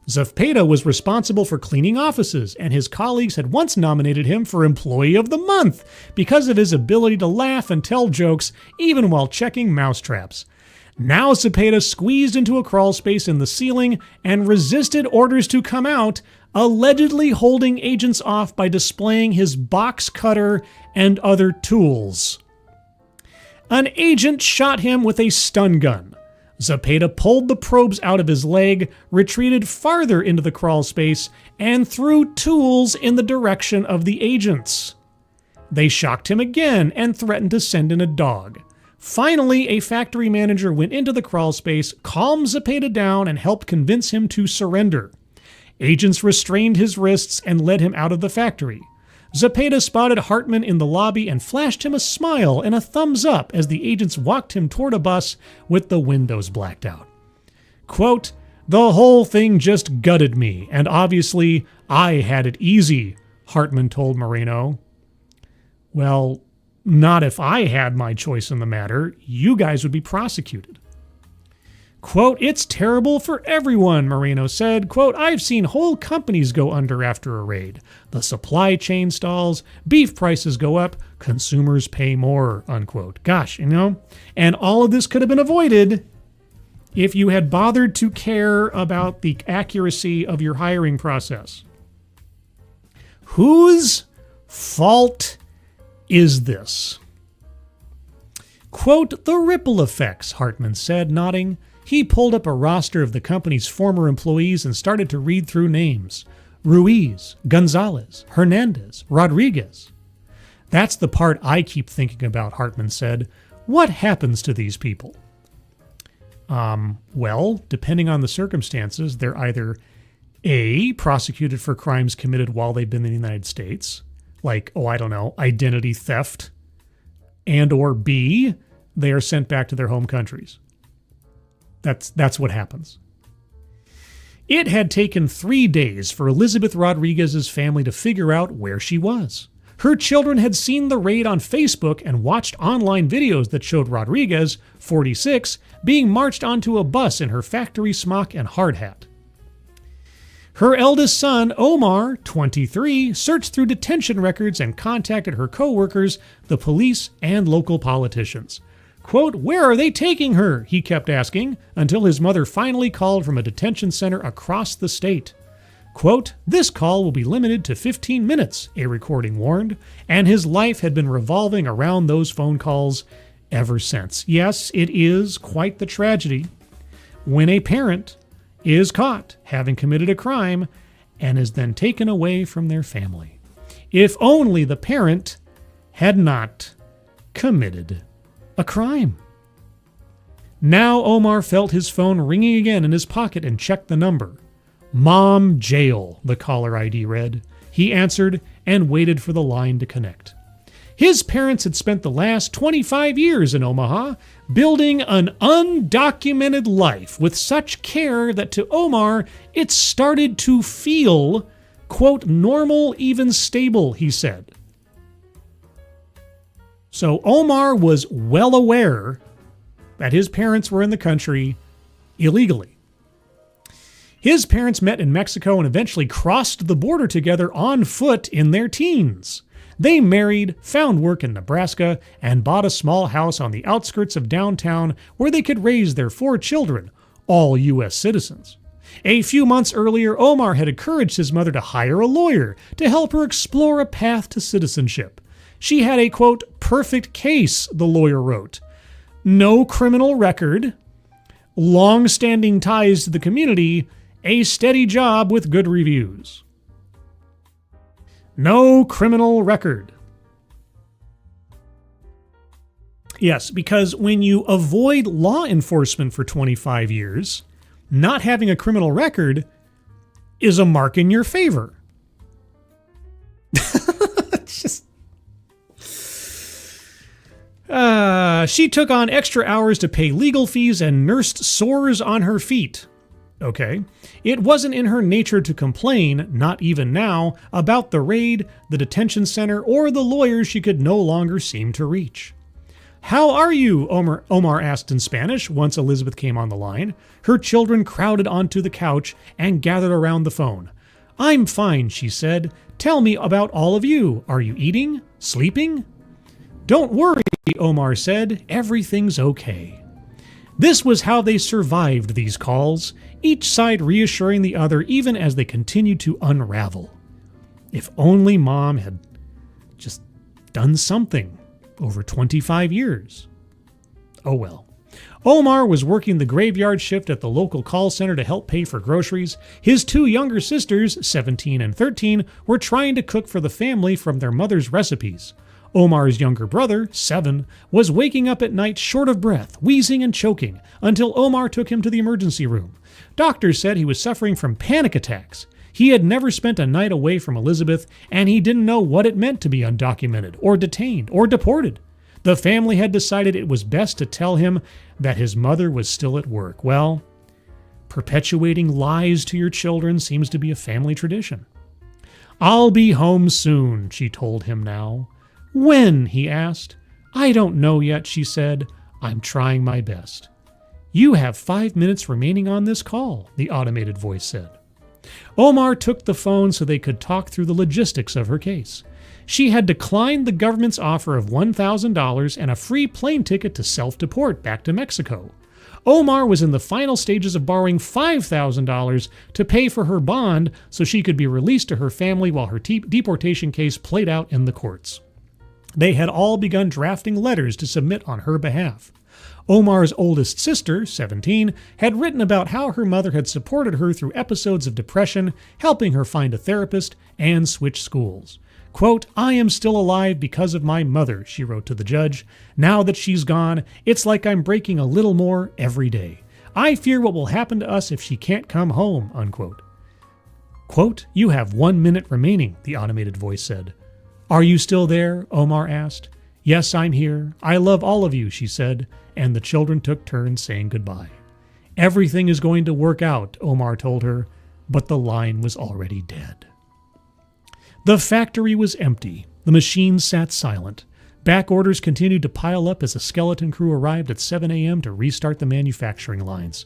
Zepeda was responsible for cleaning offices, and his colleagues had once nominated him for Employee of the Month because of his ability to laugh and tell jokes even while checking mousetraps. Now Zepeda squeezed into a crawl space in the ceiling and resisted orders to come out allegedly holding agents off by displaying his box cutter and other tools. An agent shot him with a stun gun. Zepeda pulled the probes out of his leg, retreated farther into the crawl space, and threw tools in the direction of the agents. They shocked him again and threatened to send in a dog. Finally, a factory manager went into the crawl space, calmed Zepeda down, and helped convince him to surrender. Agents restrained his wrists and led him out of the factory. Zepeda spotted Hartman in the lobby and flashed him a smile and a thumbs up as the agents walked him toward a bus with the windows blacked out. Quote, "The whole thing just gutted me, and obviously I had it easy," Hartman told Moreno. Well, not if I had my choice in the matter. You guys would be prosecuted. Quote, "It's terrible for everyone," Moreno said. Quote, "I've seen whole companies go under after a raid. The supply chain stalls, beef prices go up, consumers pay more," unquote. Gosh, and all of this could have been avoided if you had bothered to care about the accuracy of your hiring process. Whose fault is this? Quote, "The ripple effects," Hartman said, nodding. He pulled up a roster of the company's former employees and started to read through names. Ruiz, Gonzalez, Hernandez, Rodriguez. "That's the part I keep thinking about," Hartman said. "What happens to these people?" Well, depending on the circumstances, they're either A, prosecuted for crimes committed while they've been in the United States, like, identity theft, and or B, they are sent back to their home countries. That's what happens. It had taken 3 days for Elizabeth Rodriguez's family to figure out where she was. Her children had seen the raid on Facebook and watched online videos that showed Rodriguez, 46, being marched onto a bus in her factory smock and hard hat. Her eldest son, Omar, 23, searched through detention records and contacted her co-workers, the police, and local politicians. Quote, "Where are they taking her?" he kept asking, until his mother finally called from a detention center across the state. Quote, "This call will be limited to 15 minutes, a recording warned, and his life had been revolving around those phone calls ever since. Yes, it is quite the tragedy when a parent is caught having committed a crime and is then taken away from their family. If only the parent had not committed a crime. Now Omar felt his phone ringing again in his pocket and checked the number. "Mom Jail," the caller ID read. He answered and waited for the line to connect. His parents had spent the last 25 years in Omaha, building an undocumented life with such care that to Omar it started to feel, quote, "normal, even stable," he said. So Omar was well aware that his parents were in the country illegally. His parents met in Mexico and eventually crossed the border together on foot in their teens. They married, found work in Nebraska, and bought a small house on the outskirts of downtown where they could raise their 4 children, all U.S. citizens. A few months earlier, Omar had encouraged his mother to hire a lawyer to help her explore a path to citizenship. She had a, quote, "perfect case," the lawyer wrote. No criminal record, long-standing ties to the community, a steady job with good reviews. No criminal record. Yes, because when you avoid law enforcement for 25 years, not having a criminal record is a mark in your favor. It's just... she took on extra hours to pay legal fees and nursed sores on her feet. Okay. It wasn't in her nature to complain, not even now, about the raid, the detention center, or the lawyers she could no longer seem to reach. "How are you?" Omar asked in Spanish once Elizabeth came on the line. Her children crowded onto the couch and gathered around the phone. "I'm fine," she said. "Tell me about all of you. Are you eating? Sleeping?" "Don't worry," Omar said. "Everything's okay." This was how they survived these calls, each side reassuring the other even as they continued to unravel. If only Mom had just done something over 25 years. Oh well. Omar was working the graveyard shift at the local call center to help pay for groceries. His two younger sisters, 17 and 13, were trying to cook for the family from their mother's recipes. Omar's younger brother, 7, was waking up at night short of breath, wheezing and choking, until Omar took him to the emergency room. Doctors said he was suffering from panic attacks. He had never spent a night away from Elizabeth, and he didn't know what it meant to be undocumented, or detained, or deported. The family had decided it was best to tell him that his mother was still at work. Well, perpetuating lies to your children seems to be a family tradition. "I'll be home soon," she told him now. "When?" he asked. "I don't know yet," she said. "I'm trying my best." "You have 5 minutes remaining on this call," the automated voice said. Omar took the phone so they could talk through the logistics of her case. She had declined the government's offer of $1,000 and a free plane ticket to self-deport back to Mexico. Omar was in the final stages of borrowing $5,000 to pay for her bond so she could be released to her family while her deportation case played out in the courts. They had all begun drafting letters to submit on her behalf. Omar's oldest sister, 17, had written about how her mother had supported her through episodes of depression, helping her find a therapist and switch schools. Quote, "I am still alive because of my mother," she wrote to the judge. "Now that she's gone, it's like I'm breaking a little more every day. I fear what will happen to us if she can't come home," unquote. Quote, "You have 1 minute remaining," the automated voice said. "Are you still there?" Omar asked. "Yes, I'm here. I love all of you," she said, and the children took turns saying goodbye. "Everything is going to work out," Omar told her, but the line was already dead. The factory was empty. The machines sat silent. Back orders continued to pile up as a skeleton crew arrived at 7 a.m. to restart the manufacturing lines.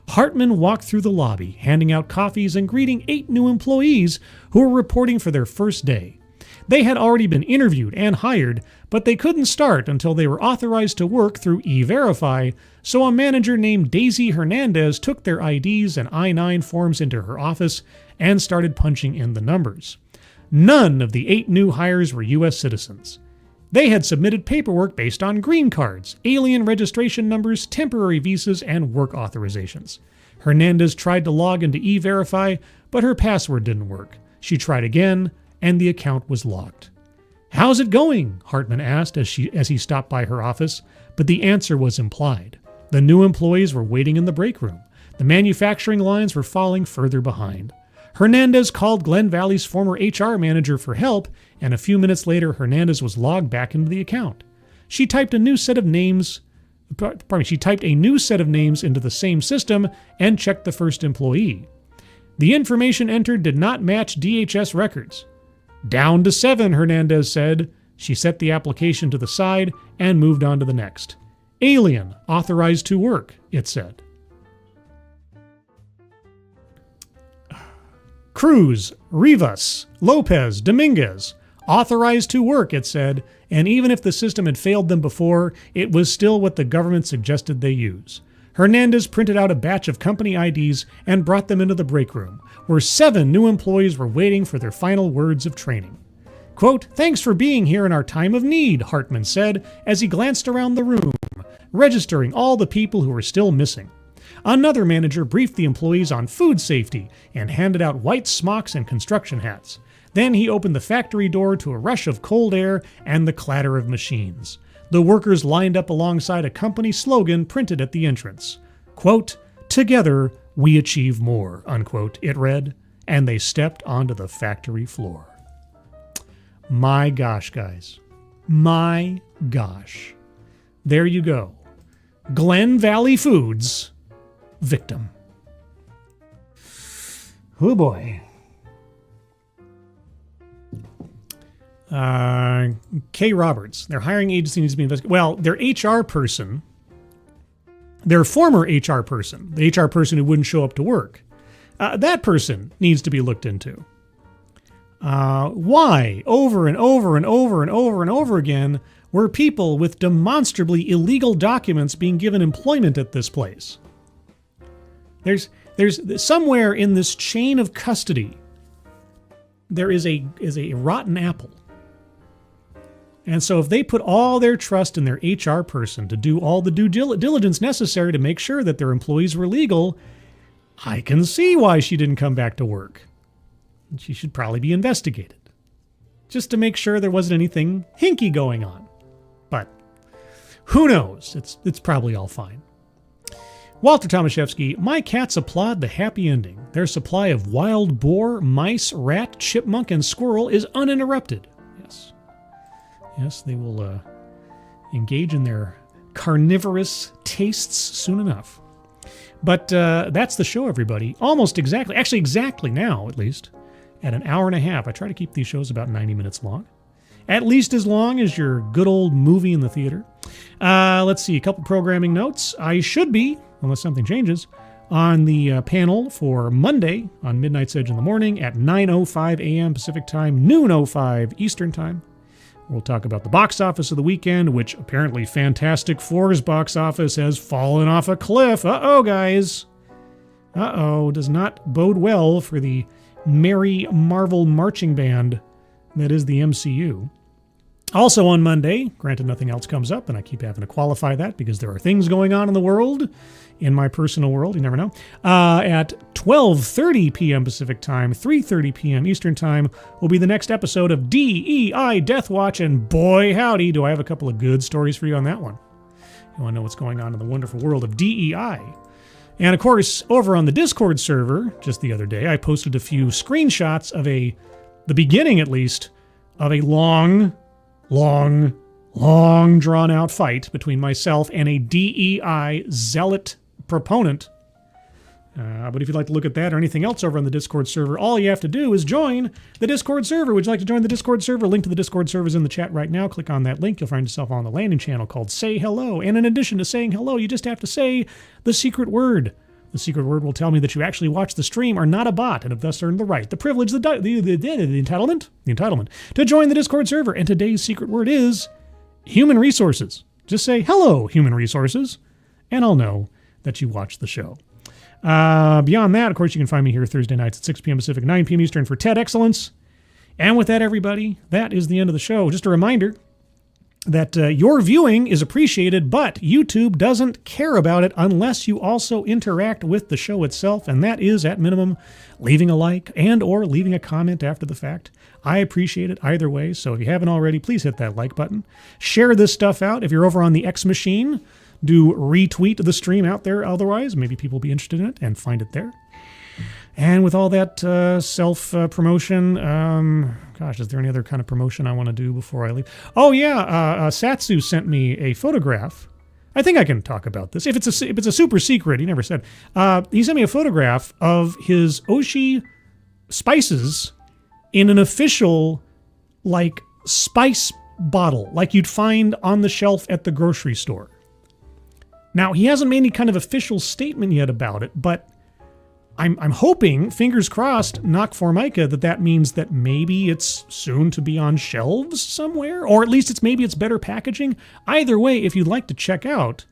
Hartman walked through the lobby, handing out coffees and greeting 8 new employees who were reporting for their first day. They had already been interviewed and hired, but they couldn't start until they were authorized to work through E-Verify, so a manager named Daisy Hernandez took their IDs and I-9 forms into her office and started punching in the numbers. None of the 8 new hires were U.S. citizens. They had submitted paperwork based on green cards, alien registration numbers, temporary visas, and work authorizations. Hernandez tried to log into E-Verify, but her password didn't work. She tried again, and the account was locked. "How's it going?" Hartman asked as he stopped by her office, but the answer was implied. The new employees were waiting in the break room. The manufacturing lines were falling further behind. Hernandez called Glen Valley's former HR manager for help, and a few minutes later Hernandez was logged back into the account. She typed a new set of names into the same system and checked the first employee. The information entered did not match DHS records. "Down to 7, Hernandez said. She set the application to the side and moved on to the next. "Alien, authorized to work," it said. "Cruz, Rivas, Lopez, Dominguez, authorized to work," it said, and even if the system had failed them before, it was still what the government suggested they use. Hernandez printed out a batch of company IDs and brought them into the break room, where 7 new employees were waiting for their final words of training. Quote, "Thanks for being here in our time of need," Hartman said as he glanced around the room, registering all the people who were still missing. Another manager briefed the employees on food safety and handed out white smocks and construction hats. Then he opened the factory door to a rush of cold air and the clatter of machines. The workers lined up alongside a company slogan printed at the entrance. Quote, "Together we achieve more," unquote, it read, and they stepped onto the factory floor. My gosh, guys. My gosh. There you go. Glen Valley Foods victim. Oh boy. Kay Roberts. Their hiring agency needs to be investigated. Well, their HR person, their former HR person, the HR person who wouldn't show up to work, that person needs to be looked into. Why, over and over and over and over and over again, were people with demonstrably illegal documents being given employment at this place. There's somewhere in this chain of custody, there is a rotten apple. And so if they put all their trust in their HR person to do all the due diligence necessary to make sure that their employees were legal, I can see why she didn't come back to work. She should probably be investigated, just to make sure there wasn't anything hinky going on. But who knows? It's probably all fine. Walter Tomaszewski, my cats applaud the happy ending. Their supply of wild boar, mice, rat, chipmunk, and squirrel is uninterrupted. Yes, they will engage in their carnivorous tastes soon enough. But that's the show, everybody. Almost exactly, actually exactly now, at least, at an hour and a half. I try to keep these shows about 90 minutes long. At least as long as your good old movie in the theater. Let's see, a couple programming notes. I should be, unless something changes, on the panel for Monday on Midnight's Edge in the morning at 9:05 a.m. Pacific Time, noon 05 Eastern Time. We'll talk about the box office of the weekend, which apparently Fantastic Four's box office has fallen off a cliff. Uh-oh, guys. Uh-oh. Does not bode well for the merry Marvel marching band that is the MCU. Also on Monday, granted nothing else comes up, and I keep having to qualify that because there are things going on in the world, in my personal world, you never know, at 12:30 p.m. Pacific Time, 3:30 p.m. Eastern Time, will be the next episode of DEI Death Watch, and boy howdy, do I have a couple of good stories for you on that one. You want to know what's going on in the wonderful world of DEI. And of course, over on the Discord server, just the other day, I posted a few screenshots of the beginning at least, of a long drawn-out fight between myself and a DEI zealot proponent. But if you'd like to look at that or anything else over on the Discord server, all you have to do is join the Discord server. Would you like to join the Discord server? Link to the Discord server is in the chat right now. Click on that link. You'll find yourself on the landing channel called Say Hello. And in addition to saying hello, you just have to say the secret word. The secret word will tell me that you actually watched the stream, are not a bot, and have thus earned the right, the privilege, the entitlement to join the Discord server. And today's secret word is human resources. Just say, hello, human resources, and I'll know that you watched the show. Beyond that, of course, you can find me here Thursday nights at 6 p.m. Pacific, 9 p.m. Eastern for TED Excellence. And with that, everybody, that is the end of the show. Just a reminder that your viewing is appreciated, but YouTube doesn't care about it unless you also interact with the show itself, and that is, at minimum, leaving a like and or leaving a comment after the fact. I appreciate it either way, so if you haven't already, please hit that like button. Share this stuff out. If you're over on the X machine, do retweet the stream out there otherwise. Maybe people will be interested in it and find it there. And with all that self-promotion, gosh, is there any other kind of promotion I want to do before I leave? Oh, yeah, Satsu sent me a photograph. I think I can talk about this. If it's a super secret, he never said. He sent me a photograph of his Oshi spices in an official, like, spice bottle, like you'd find on the shelf at the grocery store. Now, he hasn't made any kind of official statement yet about it, but I'm hoping, fingers crossed, knock formica, that means that maybe it's soon to be on shelves somewhere, or at least maybe it's better packaging. Either way, if you'd like to check out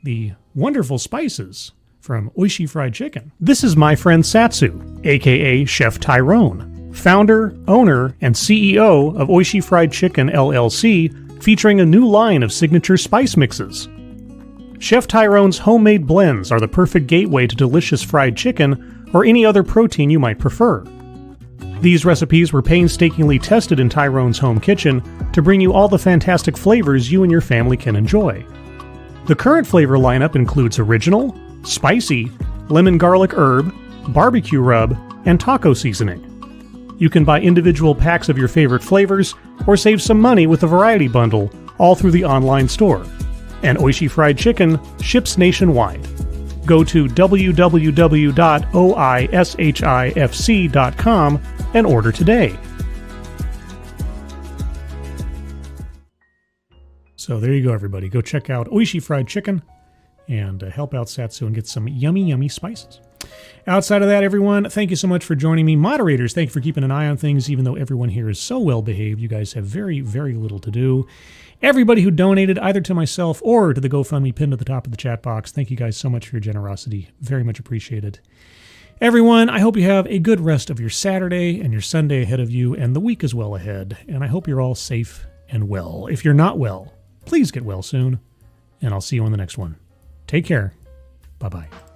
the wonderful spices from Oishi Fried Chicken, this is my friend Satsu, aka Chef Tyrone, founder, owner, and CEO of Oishi Fried Chicken LLC, featuring a new line of signature spice mixes. Chef Tyrone's homemade blends are the perfect gateway to delicious fried chicken or any other protein you might prefer. These recipes were painstakingly tested in Tyrone's home kitchen to bring you all the fantastic flavors you and your family can enjoy. The current flavor lineup includes original, spicy, lemon garlic herb, barbecue rub, and taco seasoning. You can buy individual packs of your favorite flavors or save some money with a variety bundle, all through the online store. And Oishi Fried Chicken ships nationwide. Go to www.oishifc.com and order today. So there you go, everybody. Go check out Oishi Fried Chicken and help out Satsu and get some yummy, yummy spices. Outside of that, everyone, thank you so much for joining me. Moderators, thank you for keeping an eye on things, even though everyone here is so well behaved. You guys have very, very little to do. Everybody who donated either to myself or to the GoFundMe pinned at the top of the chat box, thank you guys so much for your generosity. Very much appreciated. Everyone, I hope you have a good rest of your Saturday and your Sunday ahead of you, and the week is well ahead. And I hope you're all safe and well. If you're not well, please get well soon, and I'll see you on the next one. Take care. Bye-bye.